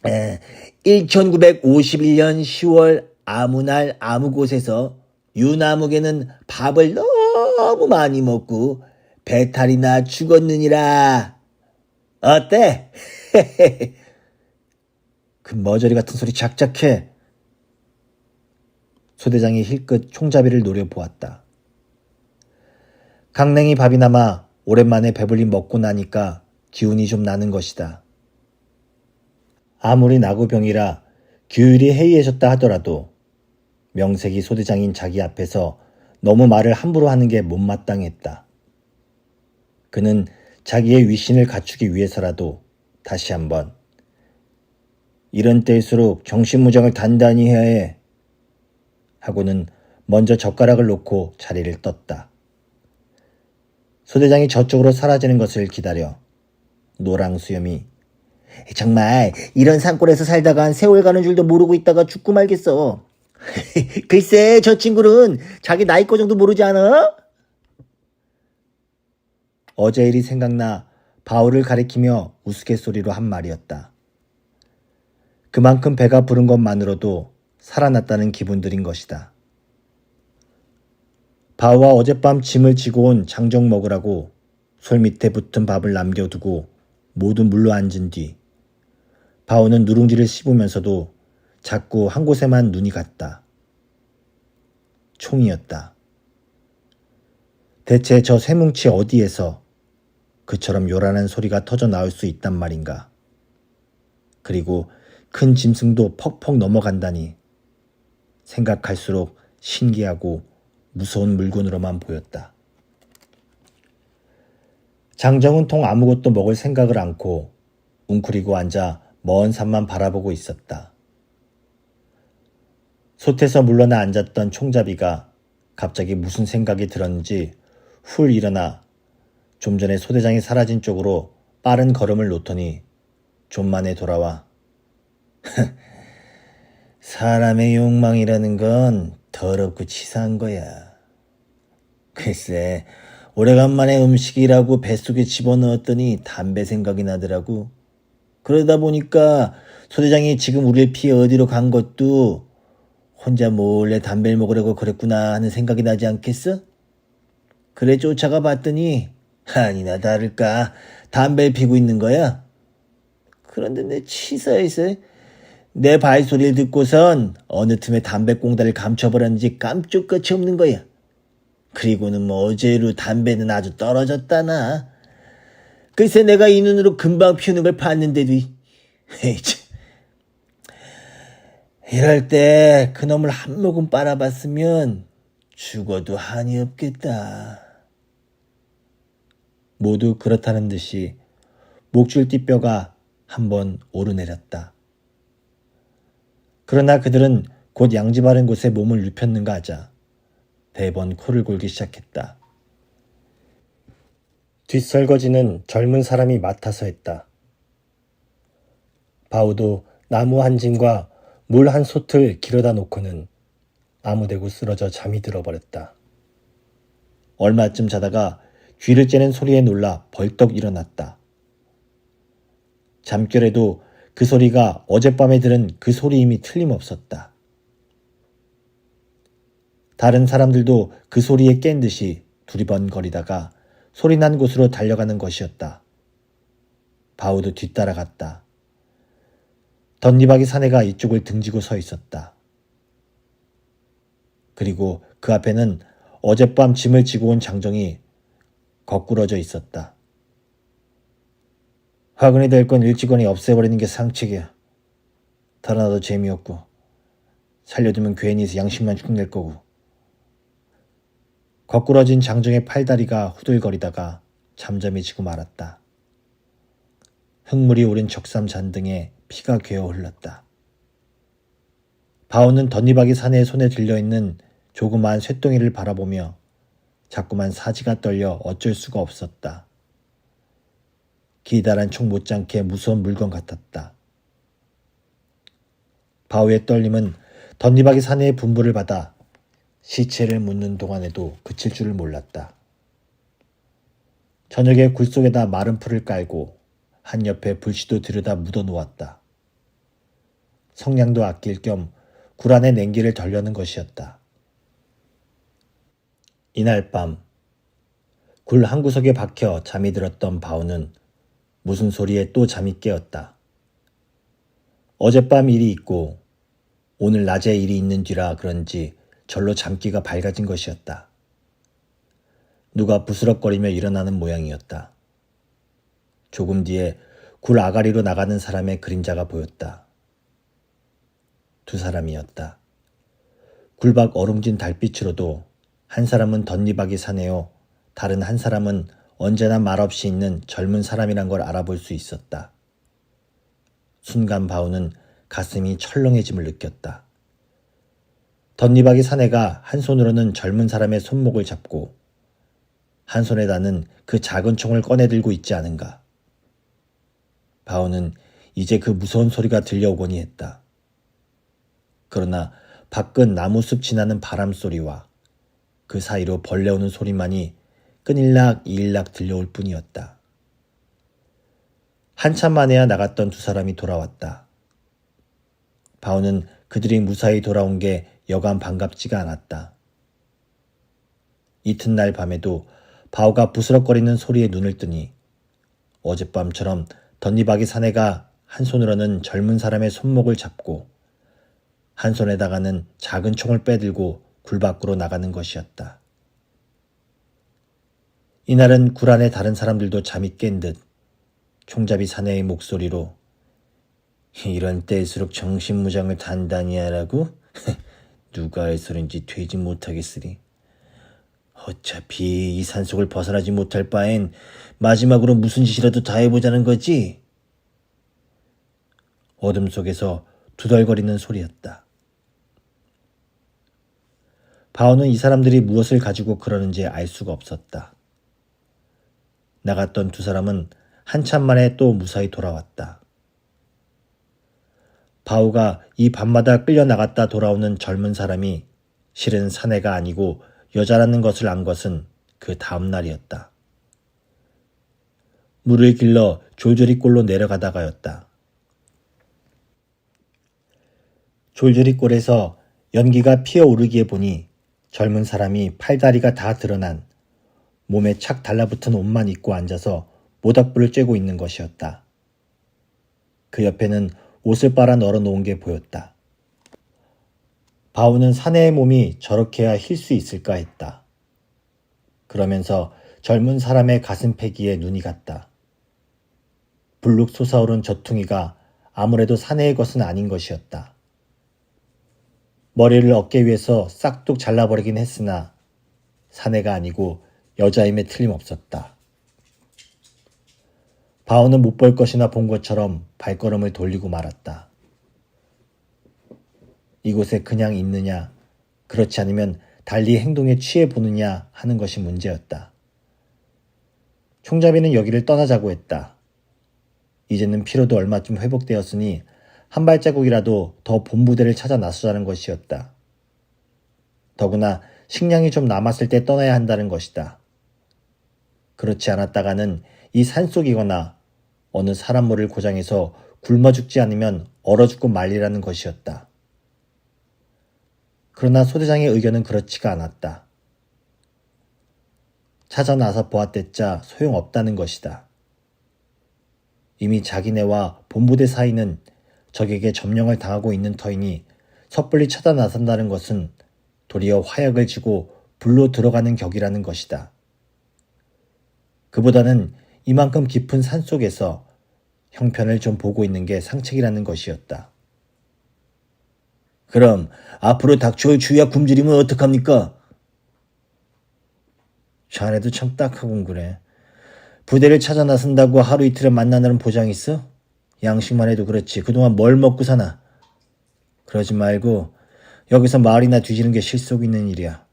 1951년 10월 아무 날 아무 곳에서 유나무개는 밥을 너무 많이 먹고 배탈이나 죽었느니라. 어때? 그 머저리 같은 소리 작작해. 소대장이 힐끗 총잡이를 노려보았다. 강냉이 밥이나마 오랜만에 배불리 먹고 나니까 기운이 좀 나는 것이다. 아무리 나고병이라 규율이 해이해졌다 하더라도 명색이 소대장인 자기 앞에서 너무 말을 함부로 하는 게 못마땅했다. 그는 자기의 위신을 갖추기 위해서라도 다시 한번 이런 때일수록 정신무장을 단단히 해야 해 하고는 먼저 젓가락을 놓고 자리를 떴다. 소대장이 저쪽으로 사라지는 것을 기다려 노랑 수염이 정말 이런 산골에서 살다간 세월 가는 줄도 모르고 있다가 죽고 말겠어. 글쎄 저 친구는 자기 나이 거 정도 모르지 않아? 어제 일이 생각나 바울을 가리키며 우스갯소리로 한 말이었다. 그만큼 배가 부른 것만으로도 살아났다는 기분 들인 것이다. 바우와 어젯밤 짐을 지고 온 장정 먹으라고 솔 밑에 붙은 밥을 남겨두고 모두 물러 앉은 뒤 바우는 누룽지를 씹으면서도 자꾸 한 곳에만 눈이 갔다. 총이었다. 대체 저 쇠뭉치 어디에서 그처럼 요란한 소리가 터져 나올 수 있단 말인가. 그리고 큰 짐승도 퍽퍽 넘어간다니 생각할수록 신기하고 무서운 물건으로만 보였다. 장정은 통 아무것도 먹을 생각을 않고 웅크리고 앉아 먼 산만 바라보고 있었다. 솥에서 물러나 앉았던 총잡이가 갑자기 무슨 생각이 들었는지 훌 일어나 좀 전에 소대장이 사라진 쪽으로 빠른 걸음을 놓더니 좀 만에 돌아와 사람의 욕망이라는 건 더럽고 치사한 거야. 글쎄 오래간만에 음식이라고 뱃속에 집어넣었더니 담배 생각이 나더라고. 그러다 보니까 소대장이 지금 우리를 피해 어디로 간 것도 혼자 몰래 담배를 먹으려고 그랬구나 하는 생각이 나지 않겠어? 그래 쫓아가 봤더니 아니나 다를까 담배를 피고 있는 거야. 그런데 내 치사해서 내 발소리를 듣고선 어느 틈에 담배꽁다를 감춰버렸는지 깜짝같이 없는 거야. 그리고는 뭐 어제로 담배는 아주 떨어졌다나. 글쎄 내가 이 눈으로 금방 피우는 걸 봤는데도 이럴 때 그놈을 한 모금 빨아봤으면 죽어도 한이 없겠다. 모두 그렇다는 듯이 목줄띠 뼈가 한번 오르내렸다. 그러나 그들은 곧 양지 바른 곳에 몸을 눕혔는가 하자 대번 코를 골기 시작했다. 뒷설거지는 젊은 사람이 맡아서 했다. 바우도 나무 한 짐과 물 한 솥을 길어다 놓고는 아무데고 쓰러져 잠이 들어버렸다. 얼마쯤 자다가 귀를 째는 소리에 놀라 벌떡 일어났다. 잠결에도 그 소리가 어젯밤에 들은 그 소리임이 틀림없었다. 다른 사람들도 그 소리에 깬 듯이 두리번거리다가 소리난 곳으로 달려가는 것이었다. 바우도 뒤따라갔다. 덧니바퀴 사내가 이쪽을 등지고 서 있었다. 그리고 그 앞에는 어젯밤 짐을 지고 온 장정이 거꾸러져 있었다. 화근이 될 건 일찍거니 없애버리는 게 상책이야. 달아나도 재미없고 살려두면 괜히 양심만 흉낼 거고. 거꾸러진 장정의 팔다리가 후들거리다가 잠잠해지고 말았다. 흙물이 오른 적삼 잔등에 피가 괴어 흘렀다. 바오는 덧니바퀴 사내의 손에 들려있는 조그마한 쇳덩이를 바라보며 자꾸만 사지가 떨려 어쩔 수가 없었다. 기다란 총 못지않게 무서운 물건 같았다. 바오의 떨림은 덧니바퀴 사내의 분부를 받아 시체를 묻는 동안에도 그칠 줄을 몰랐다. 저녁에 굴 속에다 마른 풀을 깔고 한 옆에 불씨도 들여다 묻어 놓았다. 성냥도 아낄 겸 굴 안에 냉기를 덜려는 것이었다. 이날 밤 굴 한 구석에 박혀 잠이 들었던 바오는 무슨 소리에 또 잠이 깨었다. 어젯밤 일이 있고 오늘 낮에 일이 있는 뒤라 그런지 절로 잠기가 밝아진 것이었다. 누가 부스럭거리며 일어나는 모양이었다. 조금 뒤에 굴 아가리로 나가는 사람의 그림자가 보였다. 두 사람이었다. 굴밖 어룽진 달빛으로도 한 사람은 덧니바퀴 사내요. 다른 한 사람은 언제나 말없이 있는 젊은 사람이란 걸 알아볼 수 있었다. 순간 바우는 가슴이 철렁해짐을 느꼈다. 덧니바퀴 사내가 한 손으로는 젊은 사람의 손목을 잡고 한 손에다는 그 작은 총을 꺼내들고 있지 않은가. 바우는 이제 그 무서운 소리가 들려오거니 했다. 그러나 밖은 나무숲 지나는 바람소리와 그 사이로 벌레 오는 소리만이 끈일락 이일락 들려올 뿐이었다. 한참 만에야 나갔던 두 사람이 돌아왔다. 바오는 그들이 무사히 돌아온 게 여간 반갑지가 않았다. 이튿날 밤에도 바오가 부스럭거리는 소리에 눈을 뜨니 어젯밤처럼 덧니바퀴 사내가 한 손으로는 젊은 사람의 손목을 잡고 한 손에다가는 작은 총을 빼들고 굴 밖으로 나가는 것이었다. 이날은 굴 안에 다른 사람들도 잠이 깬 듯 총잡이 사내의 목소리로 이런 때일수록 정신무장을 단단히 하라고? 누가 해서인지 되지 못하겠으리. 어차피 이 산속을 벗어나지 못할 바엔 마지막으로 무슨 짓이라도 다 해보자는 거지? 어둠 속에서 두덜거리는 소리였다. 바오는 이 사람들이 무엇을 가지고 그러는지 알 수가 없었다. 나갔던 두 사람은 한참 만에 또 무사히 돌아왔다. 바오가 이 밤마다 끌려나갔다 돌아오는 젊은 사람이 실은 사내가 아니고 여자라는 것을 안 것은 그 다음 날이었다. 물을 길러 졸졸이골로 내려가다가였다. 졸졸이골에서 연기가 피어오르기에 보니 젊은 사람이 팔다리가 다 드러난 몸에 착 달라붙은 옷만 입고 앉아서 모닥불을 쬐고 있는 것이었다. 그 옆에는 옷을 빨아 널어 놓은 게 보였다. 바오는 사내의 몸이 저렇게야 힐 수 있을까 했다. 그러면서 젊은 사람의 가슴 패기에 눈이 갔다. 불룩 솟아오른 저퉁이가 아무래도 사내의 것은 아닌 것이었다. 머리를 어깨 위에서 싹둑 잘라버리긴 했으나 사내가 아니고 여자임에 틀림없었다. 바오는 못 볼 것이나 본 것처럼 발걸음을 돌리고 말았다. 이곳에 그냥 있느냐, 그렇지 않으면 달리 행동에 취해 보느냐 하는 것이 문제였다. 총잡이는 여기를 떠나자고 했다. 이제는 피로도 얼마쯤 회복되었으니 한 발자국이라도 더 본부대를 찾아 나서자는 것이었다. 더구나 식량이 좀 남았을 때 떠나야 한다는 것이다. 그렇지 않았다가는 이 산속이거나 어느 사람 모를 고장에서 굶어 죽지 않으면 얼어 죽고 말리라는 것이었다. 그러나 소대장의 의견은 그렇지가 않았다. 찾아 나서 보았댔자 소용없다는 것이다. 이미 자기네와 본부대 사이는 적에게 점령을 당하고 있는 터이니 섣불리 찾아 나선다는 것은 도리어 화약을 쥐고 불로 들어가는 격이라는 것이다. 그보다는 이만큼 깊은 산속에서 형편을 좀 보고 있는 게 상책이라는 것이었다. 그럼 앞으로 닥쳐올 주야 굶주리면 어떡합니까? 자네도 참 딱하군 그래. 부대를 찾아 나선다고 하루 이틀에 만나는 보장이 있어? 양식만 해도 그렇지. 그동안 뭘 먹고 사나? 그러지 말고 여기서 마을이나 뒤지는 게 실속 있는 일이야.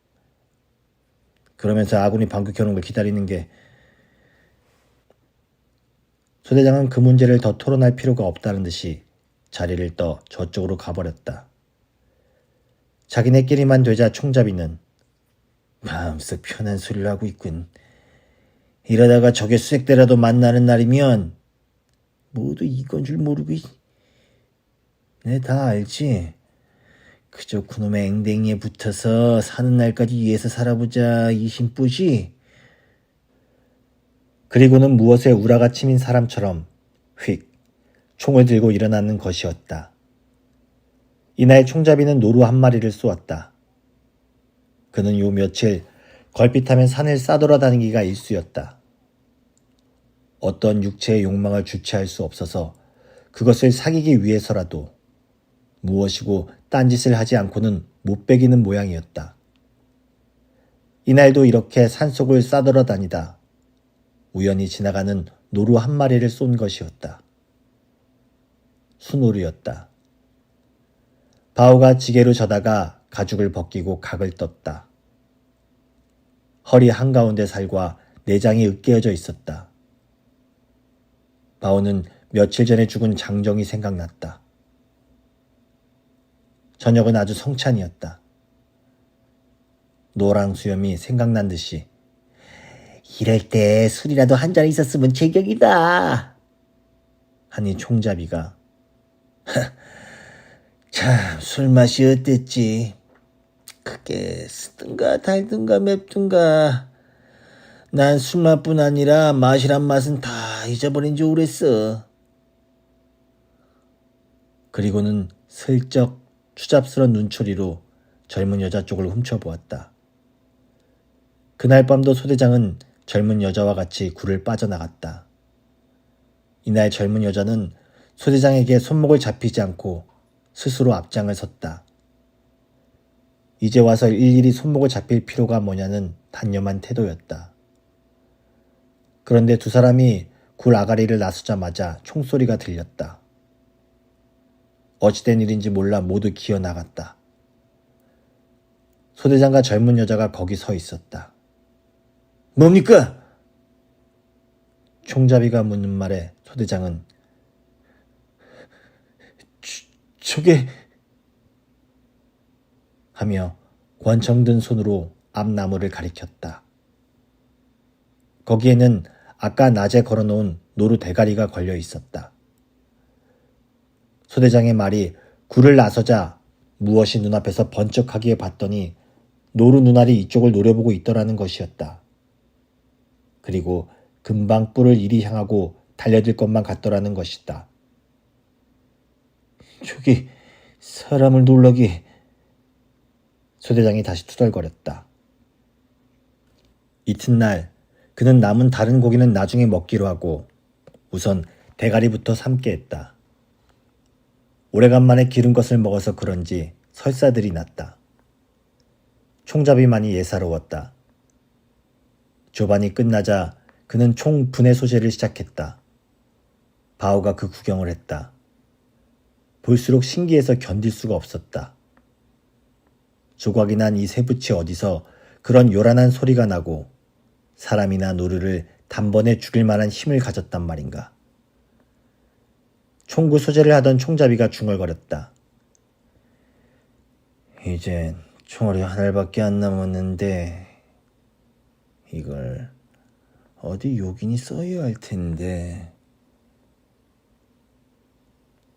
그러면서 아군이 방귀 켜는 걸 기다리는 게. 소대장은 그 문제를 더 토론할 필요가 없다는 듯이 자리를 떠 저쪽으로 가버렸다. 자기네끼리만 되자 총잡이는 마음속 편한 소리를 하고 있군. 이러다가 적의 수색대라도 만나는 날이면 모두 이건 줄 모르고 내 다 알지. 그저 그놈의 앵댕이에 붙어서 사는 날까지 위해서 살아보자 이 심뿌지. 그리고는 무엇에 우라가 치민 사람처럼 휙 총을 들고 일어나는 것이었다. 이날 총잡이는 노루 한 마리를 쏘았다. 그는 요 며칠 걸핏하면 산을 싸돌아다니기가 일쑤였다. 어떤 육체의 욕망을 주체할 수 없어서 그것을 사귀기 위해서라도 무엇이고 딴짓을 하지 않고는 못 베기는 모양이었다. 이날도 이렇게 산속을 싸돌아다니다 우연히 지나가는 노루 한 마리를 쏜 것이었다. 수노루였다. 바오가 지게로 져다가 가죽을 벗기고 각을 떴다. 허리 한가운데 살과 내장이 으깨어져 있었다. 바오는 며칠 전에 죽은 장정이 생각났다. 저녁은 아주 성찬이었다. 노랑 수염이 생각난 듯이 이럴 때 술이라도 한 잔 있었으면 제격이다. 하니 총잡이가 참 술맛이 어땠지. 그게 쓰든가 달든가 맵든가 난 술맛뿐 아니라 맛이란 맛은 다 잊어버린 지 오랬어. 그리고는 슬쩍 추잡스런 눈초리로 젊은 여자 쪽을 훔쳐보았다. 그날 밤도 소대장은 젊은 여자와 같이 굴을 빠져나갔다. 이날 젊은 여자는 소대장에게 손목을 잡히지 않고 스스로 앞장을 섰다. 이제 와서 일일이 손목을 잡힐 필요가 뭐냐는 단념한 태도였다. 그런데 두 사람이 굴 아가리를 나서자마자 총소리가 들렸다. 어찌된 일인지 몰라 모두 기어 나갔다. 소대장과 젊은 여자가 거기 서 있었다. 뭡니까? 총잡이가 묻는 말에 소대장은 저게 하며 권총 든 손으로 앞 나무를 가리켰다. 거기에는 아까 낮에 걸어놓은 노루 대가리가 걸려 있었다. 소대장의 말이 굴을 나서자 무엇이 눈앞에서 번쩍하기에 봤더니 노루 눈알이 이쪽을 노려보고 있더라는 것이었다. 그리고 금방 뿔을 이리 향하고 달려들 것만 같더라는 것이다. 저기 사람을 놀라게. 소대장이 다시 투덜거렸다. 이튿날 그는 남은 다른 고기는 나중에 먹기로 하고 우선 대가리부터 삶게 했다. 오래간만에 기른 것을 먹어서 그런지 설사들이 났다. 총잡이만이 예사로웠다. 조반이 끝나자 그는 총 분해 소재를 시작했다. 바오가 그 구경을 했다. 볼수록 신기해서 견딜 수가 없었다. 조각이 난 이 쇠붙이 어디서 그런 요란한 소리가 나고 사람이나 노루를 단번에 죽일 만한 힘을 가졌단 말인가. 총구 소재를 하던 총잡이가 중얼거렸다. 이젠 총알이 한 알밖에 안 남았는데 이걸 어디 요긴히 써야 할 텐데.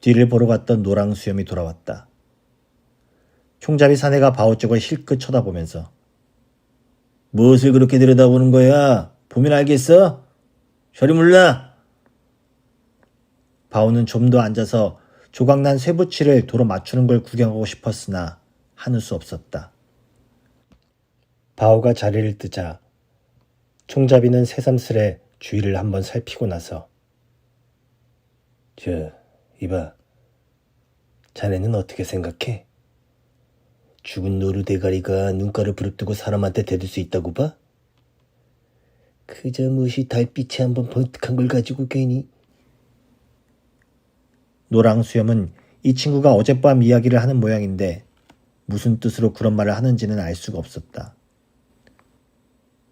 뒤를 보러 갔던 노랑 수염이 돌아왔다. 총잡이 사내가 바오 쪽을 힐끗 쳐다보면서 무엇을 그렇게 들여다보는 거야? 보면 알겠어? 저리 물라. 바오는 좀 더 앉아서 조각난 쇠붙이를 도로 맞추는 걸 구경하고 싶었으나 하는 수 없었다. 바오가 자리를 뜨자 총잡이는 새삼스레 주위를 한번 살피고 나서 이봐. 자네는 어떻게 생각해? 죽은 노루 대가리가 눈가를 부릅뜨고 사람한테 대들 수 있다고 봐? 그저 무엇이 달빛에 한번 번뜩한 걸 가지고 괜히. 노랑 수염은 이 친구가 어젯밤 이야기를 하는 모양인데 무슨 뜻으로 그런 말을 하는지는 알 수가 없었다.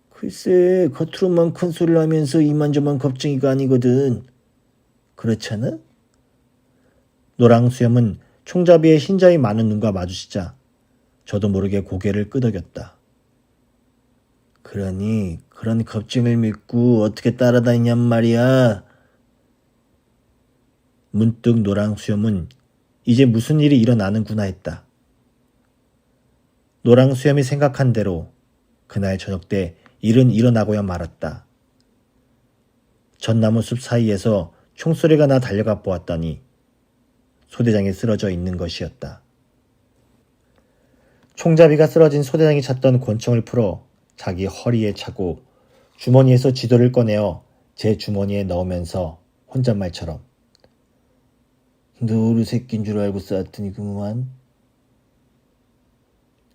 글쎄, 겉으로만 큰 소리를 하면서 이만저만 겁쟁이가 아니거든. 그렇잖아? 노랑 수염은 총잡이의 흰자위 많은 눈과 마주치자 저도 모르게 고개를 끄덕였다. 그러니 그런 겁쟁이를 믿고 어떻게 따라다니냔 말이야. 문득 노랑 수염은 이제 무슨 일이 일어나는구나 했다. 노랑 수염이 생각한 대로 그날 저녁 때 일은 일어나고야 말았다. 전나무 숲 사이에서 총소리가 나 달려가 보았더니 소대장이 쓰러져 있는 것이었다. 총잡이가 쓰러진 소대장이 찾던 권총을 풀어 자기 허리에 차고 주머니에서 지도를 꺼내어 제 주머니에 넣으면서 혼잣말처럼 노루 새끼인 줄 알고 쐈더니 그만.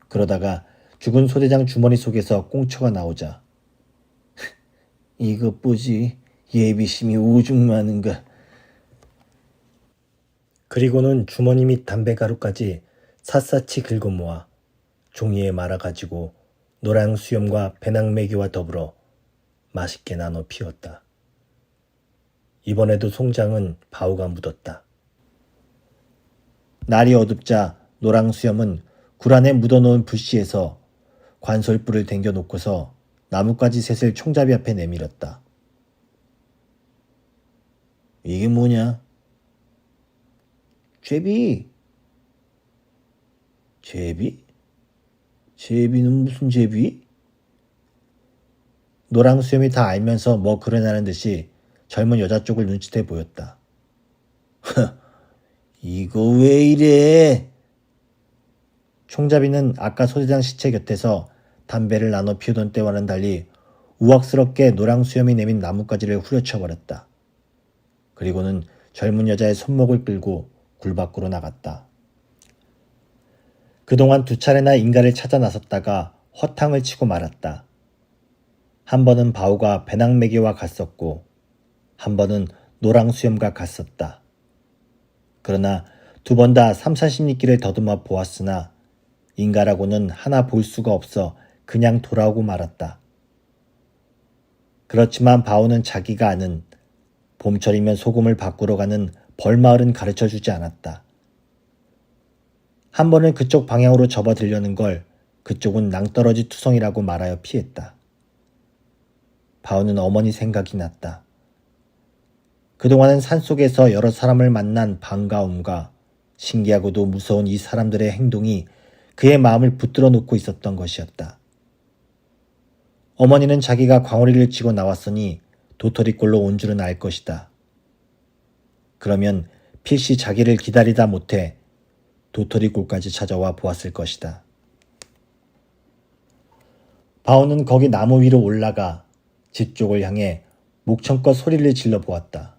그러다가 죽은 소대장 주머니 속에서 꽁초가 나오자 이것 보지, 예비심이 오죽 많은가. 그리고는 주머니 및 담배가루까지 샅샅이 긁어 모아 종이에 말아가지고 노랑 수염과 배낭매기와 더불어 맛있게 나눠 피웠다. 이번에도 송장은 바오가 묻었다. 날이 어둡자 노랑 수염은 굴 안에 묻어놓은 불씨에서 관솔불을 댕겨놓고서 나뭇가지 셋을 총잡이 앞에 내밀었다. 이게 뭐냐? 제비. 제비? 제비는 무슨 제비? 노랑수염이 다 알면서 뭐 그러냐는 듯이 젊은 여자 쪽을 눈치채 보였다. 이거 왜 이래? 총잡이는 아까 소대장 시체 곁에서 담배를 나눠 피우던 때와는 달리 우악스럽게 노랑수염이 내민 나뭇가지를 후려쳐버렸다. 그리고는 젊은 여자의 손목을 끌고 굴 밖으로 나갔다. 그동안 2차례나 인가를 찾아 나섰다가 허탕을 치고 말았다. 한 번은 바오가 배낭매기와 갔었고 한 번은 노랑수염과 갔었다. 그러나 2번 다 3,40리길을 더듬어 보았으나 인가라고는 하나 볼 수가 없어 그냥 돌아오고 말았다. 그렇지만 바오는 자기가 아는 봄철이면 소금을 바꾸러 가는 벌마을은 가르쳐주지 않았다. 한 번은 그쪽 방향으로 접어들려는 걸 그쪽은 낭떠러지 투성이라고 말하여 피했다. 바오는 어머니 생각이 났다. 그동안은 산속에서 여러 사람을 만난 반가움과 신기하고도 무서운 이 사람들의 행동이 그의 마음을 붙들어 놓고 있었던 것이었다. 어머니는 자기가 광오리를 치고 나왔으니 도토리꼴로 온 줄은 알 것이다. 그러면 필시 자기를 기다리다 못해 도토리꼴까지 찾아와 보았을 것이다. 바오는 거기 나무 위로 올라가 집 쪽을 향해 목청껏 소리를 질러 보았다.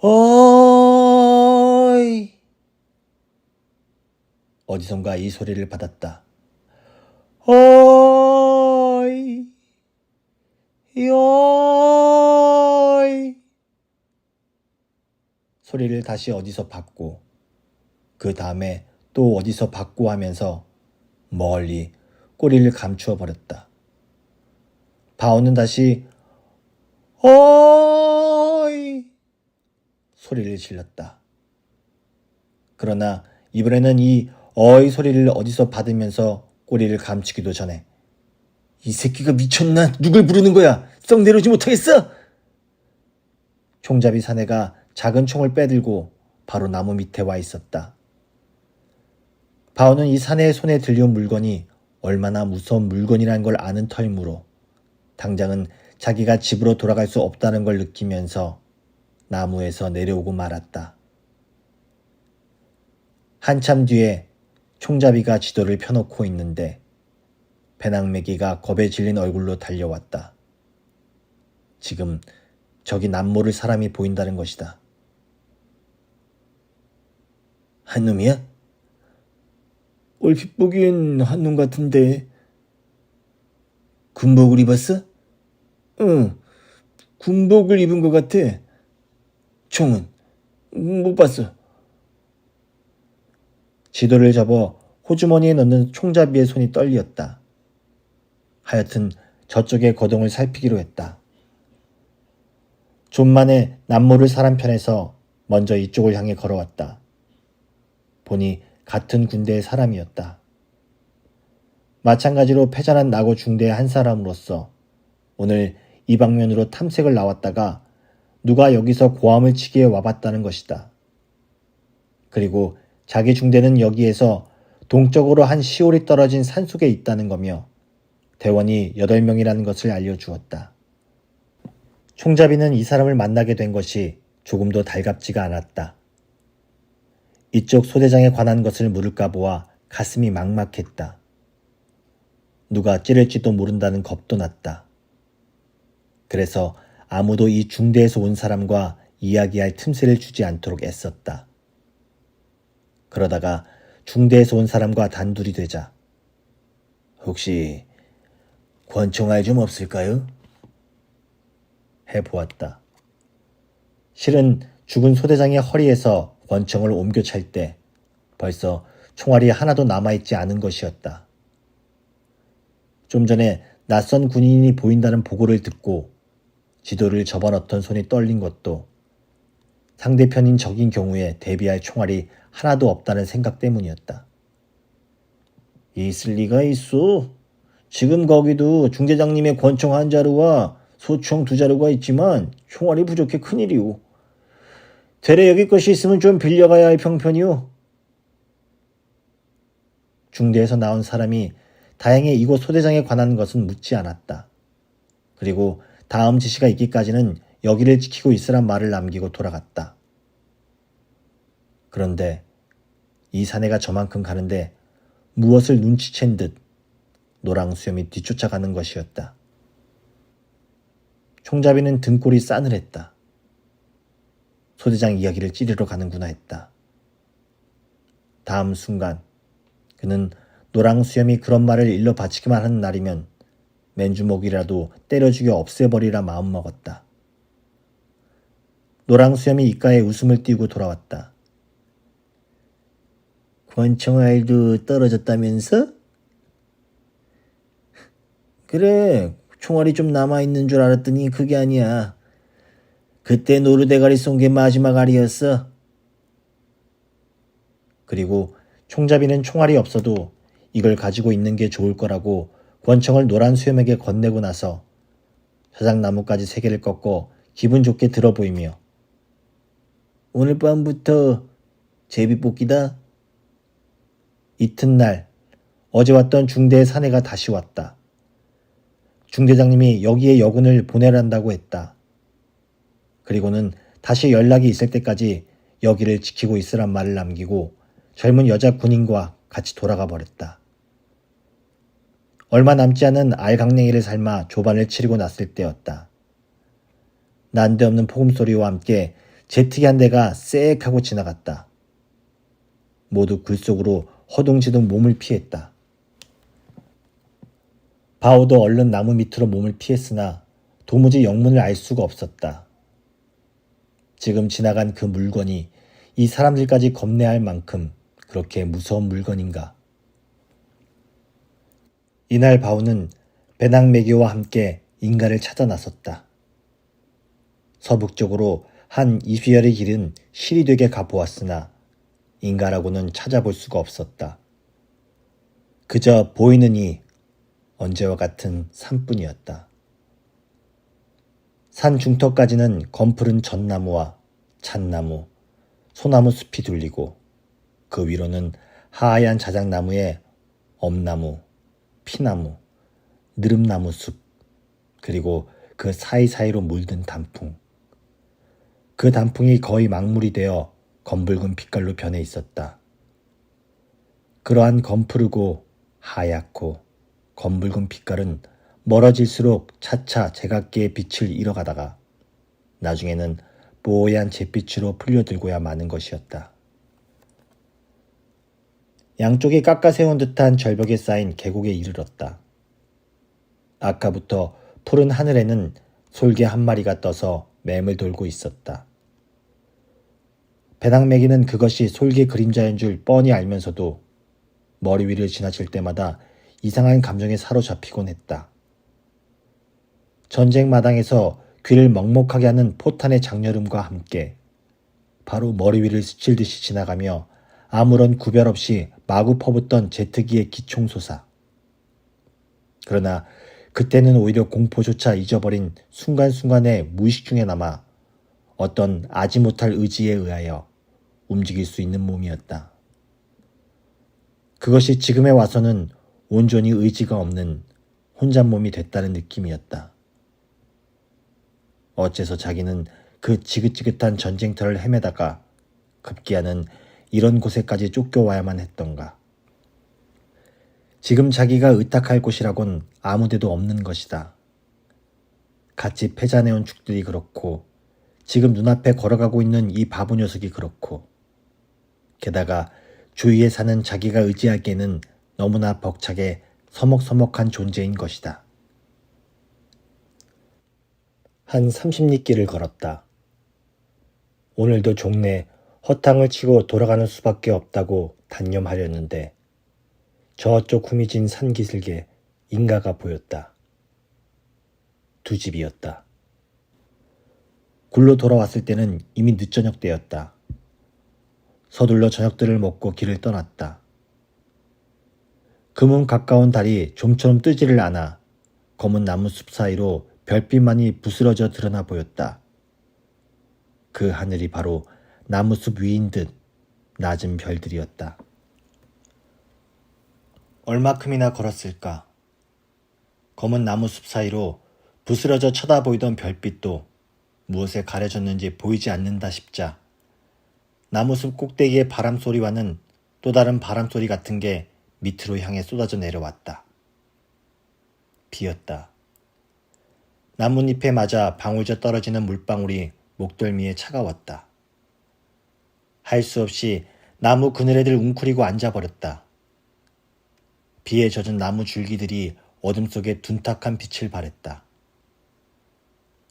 어이! 어디선가 이 소리를 받았다. 어이! 요이! 소리를 다시 어디서 받고 그 다음에 또 어디서 받고 하면서 멀리 꼬리를 감추어 버렸다. 바오는 다시 어이! 소리를 질렀다. 그러나 이번에는 이 어이 소리를 어디서 받으면서 꼬리를 감추기도 전에 이 새끼가 미쳤나? 누굴 부르는 거야? 썩 내려오지 못하겠어? 총잡이 사내가 작은 총을 빼들고 바로 나무 밑에 와 있었다. 바오는 이 사내의 손에 들려온 물건이 얼마나 무서운 물건이라는 걸 아는 터이므로 당장은 자기가 집으로 돌아갈 수 없다는 걸 느끼면서 나무에서 내려오고 말았다. 한참 뒤에 총잡이가 지도를 펴놓고 있는데 배낭매기가 겁에 질린 얼굴로 달려왔다. 지금 저기 남모를 사람이 보인다는 것이다. 한놈이야? 얼핏 보기엔 한놈 같은데. 군복을 입었어? 응, 군복을 입은 것 같아. 총은? 못 봤어. 지도를 접어 호주머니에 넣는 총잡이의 손이 떨리었다. 하여튼 저쪽의 거동을 살피기로 했다. 좀 만에 남모를 사람 편에서 먼저 이쪽을 향해 걸어왔다. 보니 같은 군대의 사람이었다. 마찬가지로 패잔한 나고 중대의 한 사람으로서 오늘 이 방면으로 탐색을 나왔다가 누가 여기서 고함을 치기에 와봤다는 것이다. 그리고 자기 중대는 여기에서 동쪽으로 한 시올이 떨어진 산속에 있다는 거며 대원이 8명이라는 것을 알려주었다. 총잡이는 이 사람을 만나게 된 것이 조금도 달갑지가 않았다. 이쪽 소대장에 관한 것을 물을까 보아 가슴이 막막했다. 누가 찌를지도 모른다는 겁도 났다. 그래서 아무도 이 중대에서 온 사람과 이야기할 틈새를 주지 않도록 애썼다. 그러다가 중대에서 온 사람과 단둘이 되자 혹시 권총알 좀 없을까요? 해보았다. 실은 죽은 소대장의 허리에서 권총을 옮겨 찰 때 벌써 총알이 하나도 남아있지 않은 것이었다. 좀 전에 낯선 군인이 보인다는 보고를 듣고 지도를 접어넣던 손이 떨린 것도 상대편인 적인 경우에 대비할 총알이 하나도 없다는 생각 때문이었다. 있을 리가 있어. 지금 거기도 중대장님의 권총 한 자루와 소총 두 자루가 있지만 총알이 부족해 큰일이오. 되레 여기 것이 있으면 좀 빌려가야 할 형편이오. 중대에서 나온 사람이 다행히 이곳 소대장에 관한 것은 묻지 않았다. 그리고 다음 지시가 있기까지는 여기를 지키고 있으란 말을 남기고 돌아갔다. 그런데 이 사내가 저만큼 가는데 무엇을 눈치챈 듯 노랑수염이 뒤쫓아가는 것이었다. 총잡이는 등골이 싸늘했다. 소대장 이야기를 찌르러 가는구나 했다. 다음 순간 그는 노랑수염이 그런 말을 일러 바치기만 하는 날이면 맨주먹이라도 때려 죽여 없애버리라 마음먹었다. 노랑수염이 입가에 웃음을 띄우고 돌아왔다. 권총알도 떨어졌다면서? 그래, 총알이 좀 남아있는 줄 알았더니 그게 아니야. 그때 노루대가리 쏜 게 마지막 알이었어. 그리고 총잡이는 총알이 없어도 이걸 가지고 있는 게 좋을 거라고 권총을 노란 수염에게 건네고 나서 자작나무까지 3개를 꺾고 기분 좋게 들어 보이며 오늘 밤부터 제비뽑기다. 이튿날 어제 왔던 중대의 사내가 다시 왔다. 중대장님이 여기에 여군을 보내란다고 했다. 그리고는 다시 연락이 있을 때까지 여기를 지키고 있으란 말을 남기고 젊은 여자 군인과 같이 돌아가 버렸다. 얼마 남지 않은 알강냉이를 삶아 조반을 치르고 났을 때였다. 난데없는 폭음소리와 함께 제트기 한 대가 쎄익 하고 지나갔다. 모두 굴 속으로 허둥지둥 몸을 피했다. 바오도 얼른 나무 밑으로 몸을 피했으나 도무지 영문을 알 수가 없었다. 지금 지나간 그 물건이 이 사람들까지 겁내할 만큼 그렇게 무서운 물건인가. 이날 바오는 배낭매기와 함께 인가를 찾아 나섰다. 서북쪽으로 한 20여리 길은 실이 되게 가보았으나 인가라고는 찾아볼 수가 없었다. 그저 보이는 이 언제와 같은 산뿐이었다. 산 중턱까지는 검푸른 전나무와 잣나무, 소나무 숲이 둘리고 그 위로는 하얀 자작나무에 엄나무, 피나무, 느릅나무 숲, 그리고 그 사이사이로 물든 단풍. 그 단풍이 거의 망물이 되어 검붉은 빛깔로 변해 있었다. 그러한 검푸르고 하얗고 검붉은 빛깔은 멀어질수록 차차 제각기의 빛을 잃어가다가 나중에는 뽀얀 잿빛으로 풀려들고야 마는 것이었다. 양쪽이 깎아세운 듯한 절벽에 쌓인 계곡에 이르렀다. 아까부터 푸른 하늘에는 솔개 한 마리가 떠서 맴을 돌고 있었다. 배낭매기는 그것이 솔개 그림자인 줄 뻔히 알면서도 머리 위를 지나칠 때마다 이상한 감정에 사로잡히곤 했다. 전쟁 마당에서 귀를 먹먹하게 하는 포탄의 장렬음과 함께 바로 머리 위를 스칠듯이 지나가며 아무런 구별 없이 마구 퍼붓던 제트기의 기총소사. 그러나 그때는 오히려 공포조차 잊어버린 순간순간의 무의식 중에 남아 어떤 아지 못할 의지에 의하여 움직일 수 있는 몸이었다. 그것이 지금에 와서는 온전히 의지가 없는 혼잣몸이 됐다는 느낌이었다. 어째서 자기는 그 지긋지긋한 전쟁터를 헤매다가 급기야는 이런 곳에까지 쫓겨와야만 했던가. 지금 자기가 의탁할 곳이라곤 아무데도 없는 것이다. 같이 패자내온 축들이 그렇고 지금 눈앞에 걸어가고 있는 이 바보 녀석이 그렇고 게다가 주위에 사는 자기가 의지하기에는 너무나 벅차게 서먹서먹한 존재인 것이다. 한 30리길을 걸었다. 오늘도 종래 허탕을 치고 돌아가는 수밖에 없다고 단념하렸는데 저쪽 후미진 산 기슭에 인가가 보였다. 두 집이었다. 굴로 돌아왔을 때는 이미 늦저녁 때였다. 서둘러 저녁들을 먹고 길을 떠났다. 그문 가까운 달이 좀처럼 뜨지를 않아 검은 나무숲 사이로 별빛만이 부스러져 드러나 보였다. 그 하늘이 바로 나무숲 위인 듯 낮은 별들이었다. 얼마큼이나 걸었을까? 검은 나무숲 사이로 부스러져 쳐다보이던 별빛도 무엇에 가려졌는지 보이지 않는다 싶자 나무숲 꼭대기의 바람소리와는 또 다른 바람소리 같은 게 밑으로 향해 쏟아져 내려왔다. 비였다. 나뭇잎에 맞아 방울져 떨어지는 물방울이 목덜미에 차가웠다. 할 수 없이 나무 그늘에들 웅크리고 앉아버렸다. 비에 젖은 나무 줄기들이 어둠 속에 둔탁한 빛을 발했다.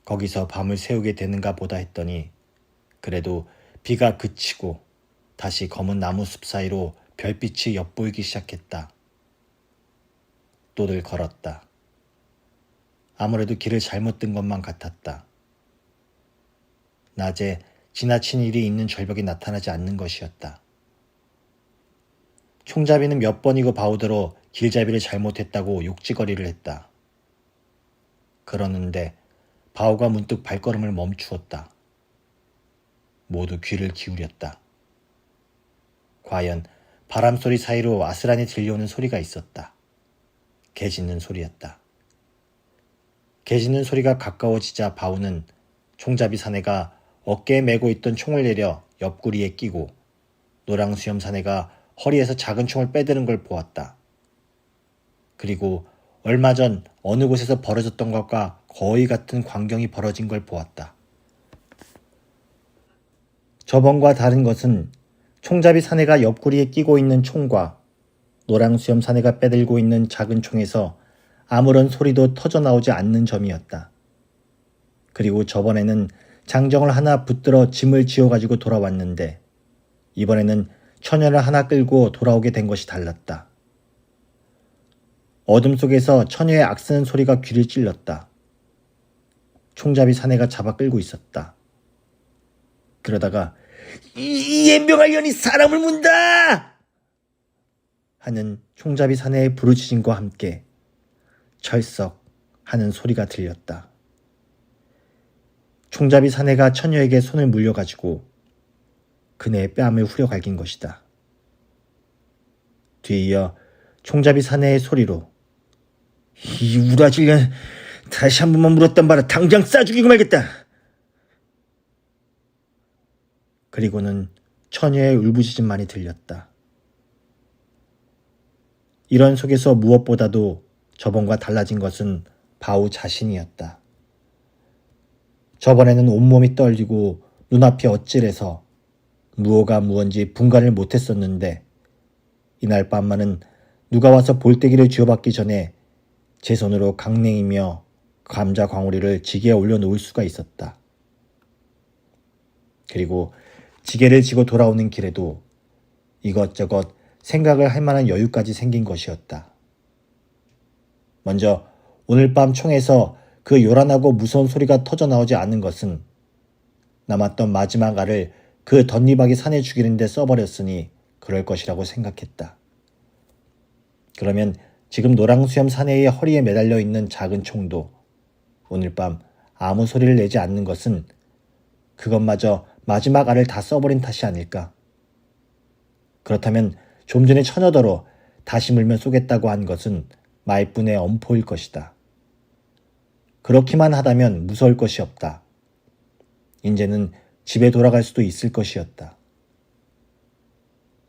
거기서 밤을 새우게 되는가 보다 했더니 그래도 비가 그치고 다시 검은 나무숲 사이로 별빛이 엿보이기 시작했다. 또들 걸었다. 아무래도 길을 잘못 든 것만 같았다. 낮에 지나친 일이 있는 절벽이 나타나지 않는 것이었다. 총잡이는 몇 번이고 바우더러 길잡이를 잘못했다고 욕지거리를 했다. 그러는데 바우가 문득 발걸음을 멈추었다. 모두 귀를 기울였다. 과연 바람소리 사이로 아스란히 들려오는 소리가 있었다. 개 짖는 소리였다. 개 짖는 소리가 가까워지자 바우는 총잡이 사내가 어깨에 메고 있던 총을 내려 옆구리에 끼고 노랑수염 사내가 허리에서 작은 총을 빼드는 걸 보았다. 그리고 얼마 전 어느 곳에서 벌어졌던 것과 거의 같은 광경이 벌어진 걸 보았다. 저번과 다른 것은 총잡이 사내가 옆구리에 끼고 있는 총과 노랑수염 사내가 빼들고 있는 작은 총에서 아무런 소리도 터져나오지 않는 점이었다. 그리고 저번에는 장정을 하나 붙들어 짐을 지어가지고 돌아왔는데 이번에는 처녀를 하나 끌고 돌아오게 된 것이 달랐다. 어둠 속에서 처녀의 악쓰는 소리가 귀를 찔렀다. 총잡이 사내가 잡아 끌고 있었다. 그러다가 이 연병할 년이 사람을 문다! 하는 총잡이 사내의 부르짖음과 함께 철썩 하는 소리가 들렸다. 총잡이 사내가 처녀에게 손을 물려가지고 그네의 뺨을 후려갈긴 것이다. 뒤이어 총잡이 사내의 소리로 이 우라질년 다시 한 번만 물었단 말아 당장 쏴 죽이고 말겠다. 그리고는 처녀의 울부짖음만이 들렸다. 이런 속에서 무엇보다도 저번과 달라진 것은 바우 자신이었다. 저번에는 온몸이 떨리고 눈앞이 어찔해서 무엇가 무언지 분간을 못했었는데 이날 밤만은 누가 와서 볼때기를 쥐어받기 전에 제 손으로 강냉이며 감자 광우리를 지게에 올려놓을 수가 있었다. 그리고 지게를 지고 돌아오는 길에도 이것저것 생각을 할 만한 여유까지 생긴 것이었다. 먼저 오늘 밤 총에서 그 요란하고 무서운 소리가 터져나오지 않은 것은 남았던 마지막 알을 그 덧니박이 산에 죽이는 데 써버렸으니 그럴 것이라고 생각했다. 그러면 지금 노랑수염 사내의 허리에 매달려 있는 작은 총도 오늘 밤 아무 소리를 내지 않는 것은 그것마저 마지막 알을 다 써버린 탓이 아닐까. 그렇다면 좀 전에 처녀더러 다시 물면 쏘겠다고 한 것은 말뿐의 엄포일 것이다. 그렇기만 하다면 무서울 것이 없다. 이제는 집에 돌아갈 수도 있을 것이었다.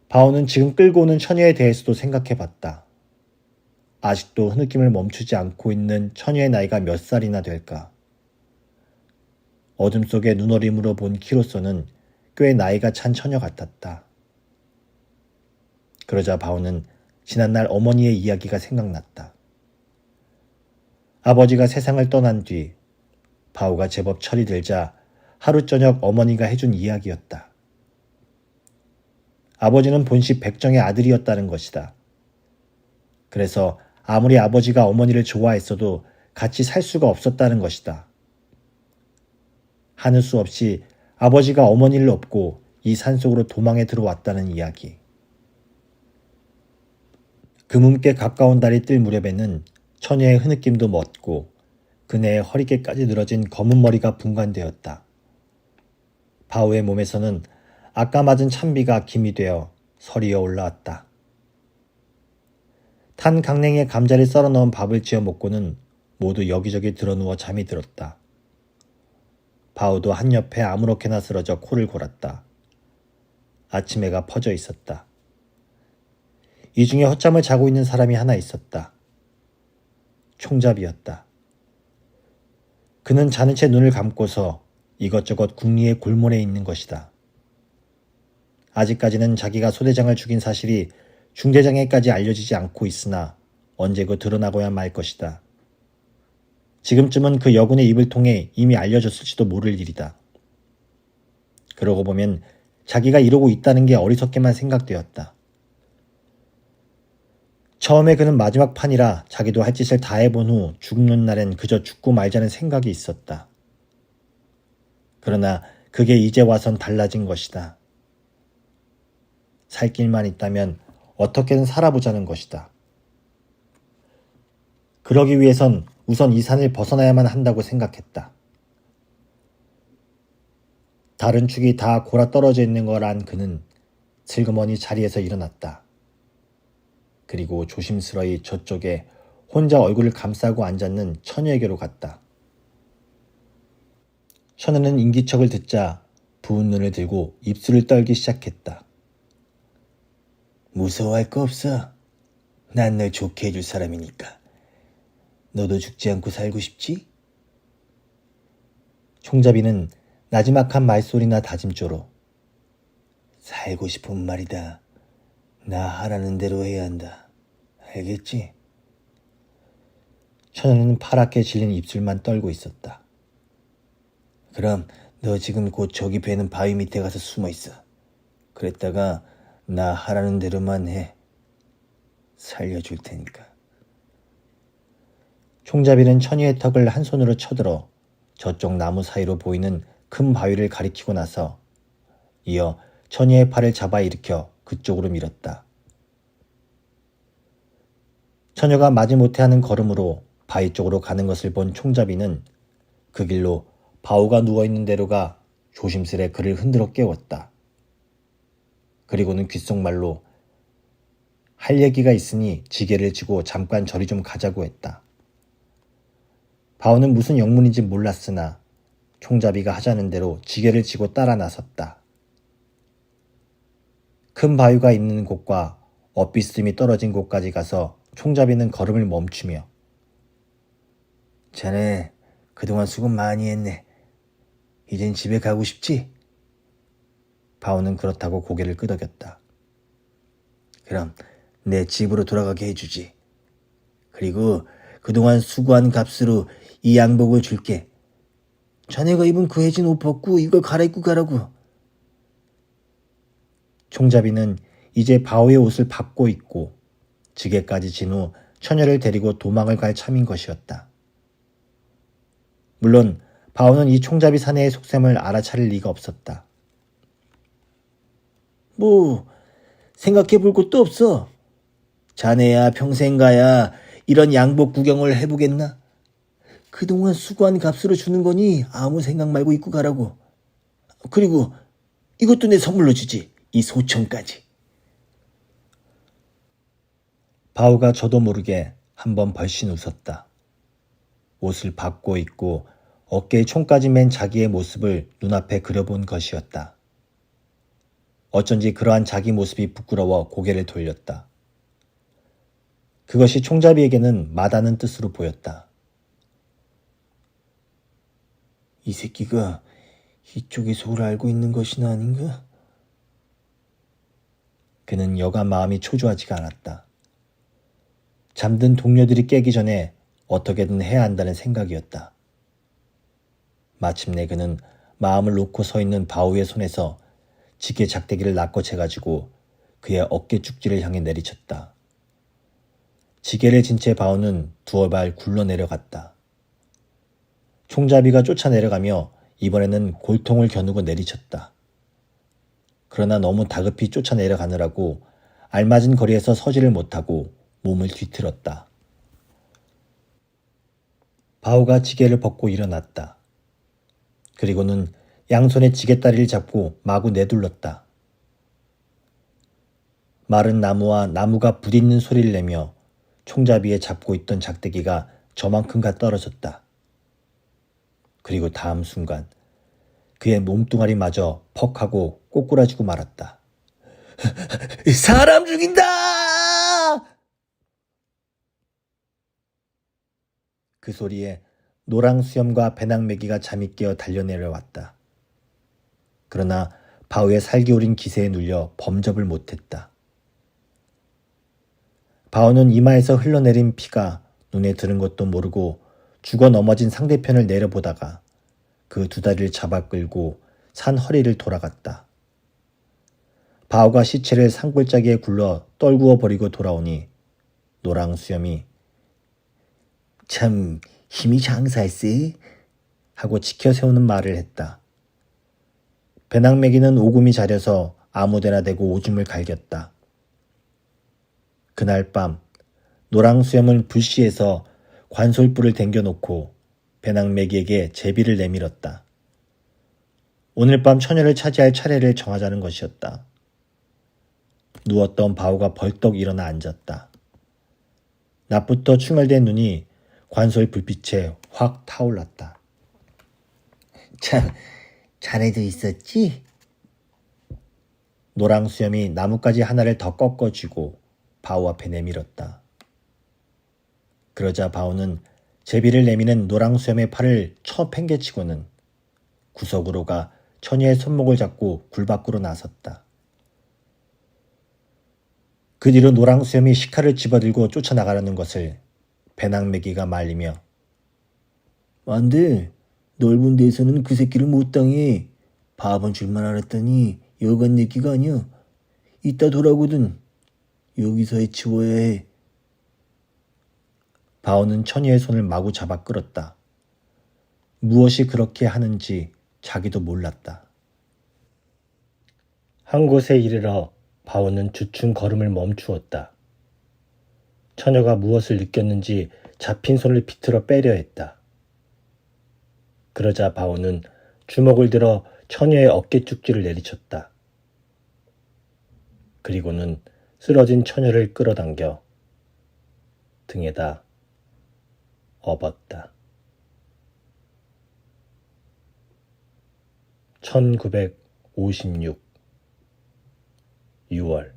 바오는 지금 끌고 오는 처녀에 대해서도 생각해봤다. 아직도 흐느낌을 멈추지 않고 있는 처녀의 나이가 몇 살이나 될까? 어둠 속의 눈어림으로 본 키로서는 꽤 나이가 찬 처녀 같았다. 그러자 바오는 지난날 어머니의 이야기가 생각났다. 아버지가 세상을 떠난 뒤 바오가 제법 철이 들자 하루 저녁 어머니가 해준 이야기였다. 아버지는 본시 백정의 아들이었다는 것이다. 그래서 아무리 아버지가 어머니를 좋아했어도 같이 살 수가 없었다는 것이다. 하는 수 없이 아버지가 어머니를 업고 이 산속으로 도망해 들어왔다는 이야기. 금음께 가까운 달이 뜰 무렵에는 처녀의 흐느낌도 멎고 그네의 허리께까지 늘어진 검은 머리가 분간되었다. 바우의 몸에서는 아까 맞은 찬비가 김이 되어 서리어 올라왔다. 탄 강냉이에 감자를 썰어 넣은 밥을 지어 먹고는 모두 여기저기 드러누워 잠이 들었다. 바우도 한 옆에 아무렇게나 쓰러져 코를 골았다. 아침 해가 퍼져 있었다. 이 중에 헛잠을 자고 있는 사람이 하나 있었다. 총잡이였다. 그는 자는 채 눈을 감고서 이것저것 궁리의 골몰에 있는 것이다. 아직까지는 자기가 소대장을 죽인 사실이 중대장에까지 알려지지 않고 있으나 언제고 드러나고야 말 것이다. 지금쯤은 그 여군의 입을 통해 이미 알려졌을지도 모를 일이다. 그러고 보면 자기가 이러고 있다는 게 어리석게만 생각되었다. 처음에 그는 마지막 판이라 자기도 할 짓을 다 해본 후 죽는 날엔 그저 죽고 말자는 생각이 있었다. 그러나 그게 이제 와선 달라진 것이다. 살 길만 있다면 어떻게든 살아보자는 것이다. 그러기 위해선 우선 이 산을 벗어나야만 한다고 생각했다. 다른 축이 다 골아 떨어져 있는 걸 안 그는 슬그머니 자리에서 일어났다. 그리고 조심스러이 저쪽에 혼자 얼굴을 감싸고 앉았는 처녀에게로 갔다. 처녀는 인기척을 듣자 부은 눈을 들고 입술을 떨기 시작했다. 무서워할 거 없어. 난 널 좋게 해줄 사람이니까. 너도 죽지 않고 살고 싶지? 총잡이는 나지막한 말소리나 다짐조로 살고 싶은 말이다. 나 하라는 대로 해야 한다. 알겠지? 처녀는 파랗게 질린 입술만 떨고 있었다. 그럼 너 지금 곧 저기 배는 바위 밑에 가서 숨어 있어. 그랬다가 나 하라는 대로만 해. 살려줄 테니까. 총잡이는 처녀의 턱을 한 손으로 쳐들어 저쪽 나무 사이로 보이는 큰 바위를 가리키고 나서 이어 처녀의 팔을 잡아 일으켜 그쪽으로 밀었다. 처녀가 마지못해 하는 걸음으로 바위 쪽으로 가는 것을 본 총잡이는 그 길로 바우가 누워있는 데로 가 조심스레 그를 흔들어 깨웠다. 그리고는 귓속말로 할 얘기가 있으니 지게를 지고 잠깐 저리 좀 가자고 했다. 바우는 무슨 영문인지 몰랐으나 총잡이가 하자는 대로 지게를 지고 따라 나섰다. 큰 바위가 있는 곳과 엇비스듬히 떨어진 곳까지 가서 총잡이는 걸음을 멈추며 자네 그동안 수고 많이 했네. 이젠 집에 가고 싶지? 바우는 그렇다고 고개를 끄덕였다. 그럼 내 집으로 돌아가게 해주지. 그리고 그동안 수고한 값으로 이 양복을 줄게. 자네가 입은 그 해진 옷 벗고 이걸 갈아입고 가라고. 총잡이는 이제 바우의 옷을 받고 입고 지게까지 진 후 처녀를 데리고 도망을 갈 참인 것이었다. 물론 바우는 이 총잡이 사내의 속셈을 알아차릴 리가 없었다. 뭐 생각해볼 것도 없어. 자네야 평생 가야 이런 양복 구경을 해보겠나? 그동안 수고한 값으로 주는 거니 아무 생각 말고 입고 가라고. 그리고 이것도 내 선물로 주지. 이 소청까지. 바우가 저도 모르게 한번 벌씬 웃었다. 옷을 받고 입고 어깨에 총까지 맨 자기의 모습을 눈앞에 그려본 것이었다. 어쩐지 그러한 자기 모습이 부끄러워 고개를 돌렸다. 그것이 총잡이에게는 마다는 뜻으로 보였다. 이 새끼가 이쪽의 속을 알고 있는 것이나 아닌가? 그는 여간 마음이 초조하지가 않았다. 잠든 동료들이 깨기 전에 어떻게든 해야 한다는 생각이었다. 마침내 그는 마음을 놓고 서 있는 바우의 손에서 지게 작대기를 낚아채가지고 그의 어깨 쭉지를 향해 내리쳤다. 지게를 진 채 바우는 두어 발 굴러 내려갔다. 총잡이가 쫓아내려가며 이번에는 골통을 겨누고 내리쳤다. 그러나 너무 다급히 쫓아내려가느라고 알맞은 거리에서 서지를 못하고 몸을 뒤틀었다. 바오가 지게를 벗고 일어났다. 그리고는 양손에 지게다리를 잡고 마구 내둘렀다. 마른 나무와 나무가 부딪는 소리를 내며 총잡이에 잡고 있던 작대기가 저만큼가 떨어졌다. 그리고 다음 순간 그의 몸뚱아리마저 퍽 하고 꼬꾸라지고 말았다. 사람 죽인다! 그 소리에 노랑수염과 배낭매기가 잠이 깨어 달려내려왔다. 그러나 바오의 살기 오린 기세에 눌려 범접을 못했다. 바오는 이마에서 흘러내린 피가 눈에 들은 것도 모르고 죽어 넘어진 상대편을 내려보다가 그 두 다리를 잡아 끌고 산 허리를 돌아갔다. 바오가 시체를 산골짜기에 굴러 떨구어 버리고 돌아오니 노랑수염이 참 힘이 장사했지? 하고 지켜 세우는 말을 했다. 배낭매기는 오금이 자려서 아무데나 대고 오줌을 갈겼다. 그날 밤 노랑수염은 불시에서 관솔불을 댕겨놓고 배낭매기에게 제비를 내밀었다. 오늘 밤 처녀를 차지할 차례를 정하자는 것이었다. 누웠던 바오가 벌떡 일어나 앉았다. 낮부터 충혈된 눈이 관솔 불빛에 확 타올랐다. 참, 자네도 있었지? 노랑수염이 나뭇가지 하나를 더 꺾어쥐고 바오 앞에 내밀었다. 그러자 바오는 제비를 내미는 노랑수염의 팔을 쳐 팽개치고는 구석으로 가 처녀의 손목을 잡고 굴 밖으로 나섰다. 그 뒤로 노랑수염이 시칼을 집어들고 쫓아나가려는 것을 배낭매기가 말리며 안 돼. 넓은 데서는 그 새끼를 못 당해. 밥은 줄만 알았더니 여간 얘기가 아니야. 이따 돌아오거든. 여기서 해치워야 해. 바오는 처녀의 손을 마구 잡아 끌었다. 무엇이 그렇게 하는지 자기도 몰랐다. 한 곳에 이르러 바오는 주춤 걸음을 멈추었다. 처녀가 무엇을 느꼈는지 잡힌 손을 비틀어 빼려 했다. 그러자 바오는 주먹을 들어 처녀의 어깨 쭉지를 내리쳤다. 그리고는 쓰러진 처녀를 끌어당겨 등에다 업었다. 1956 6월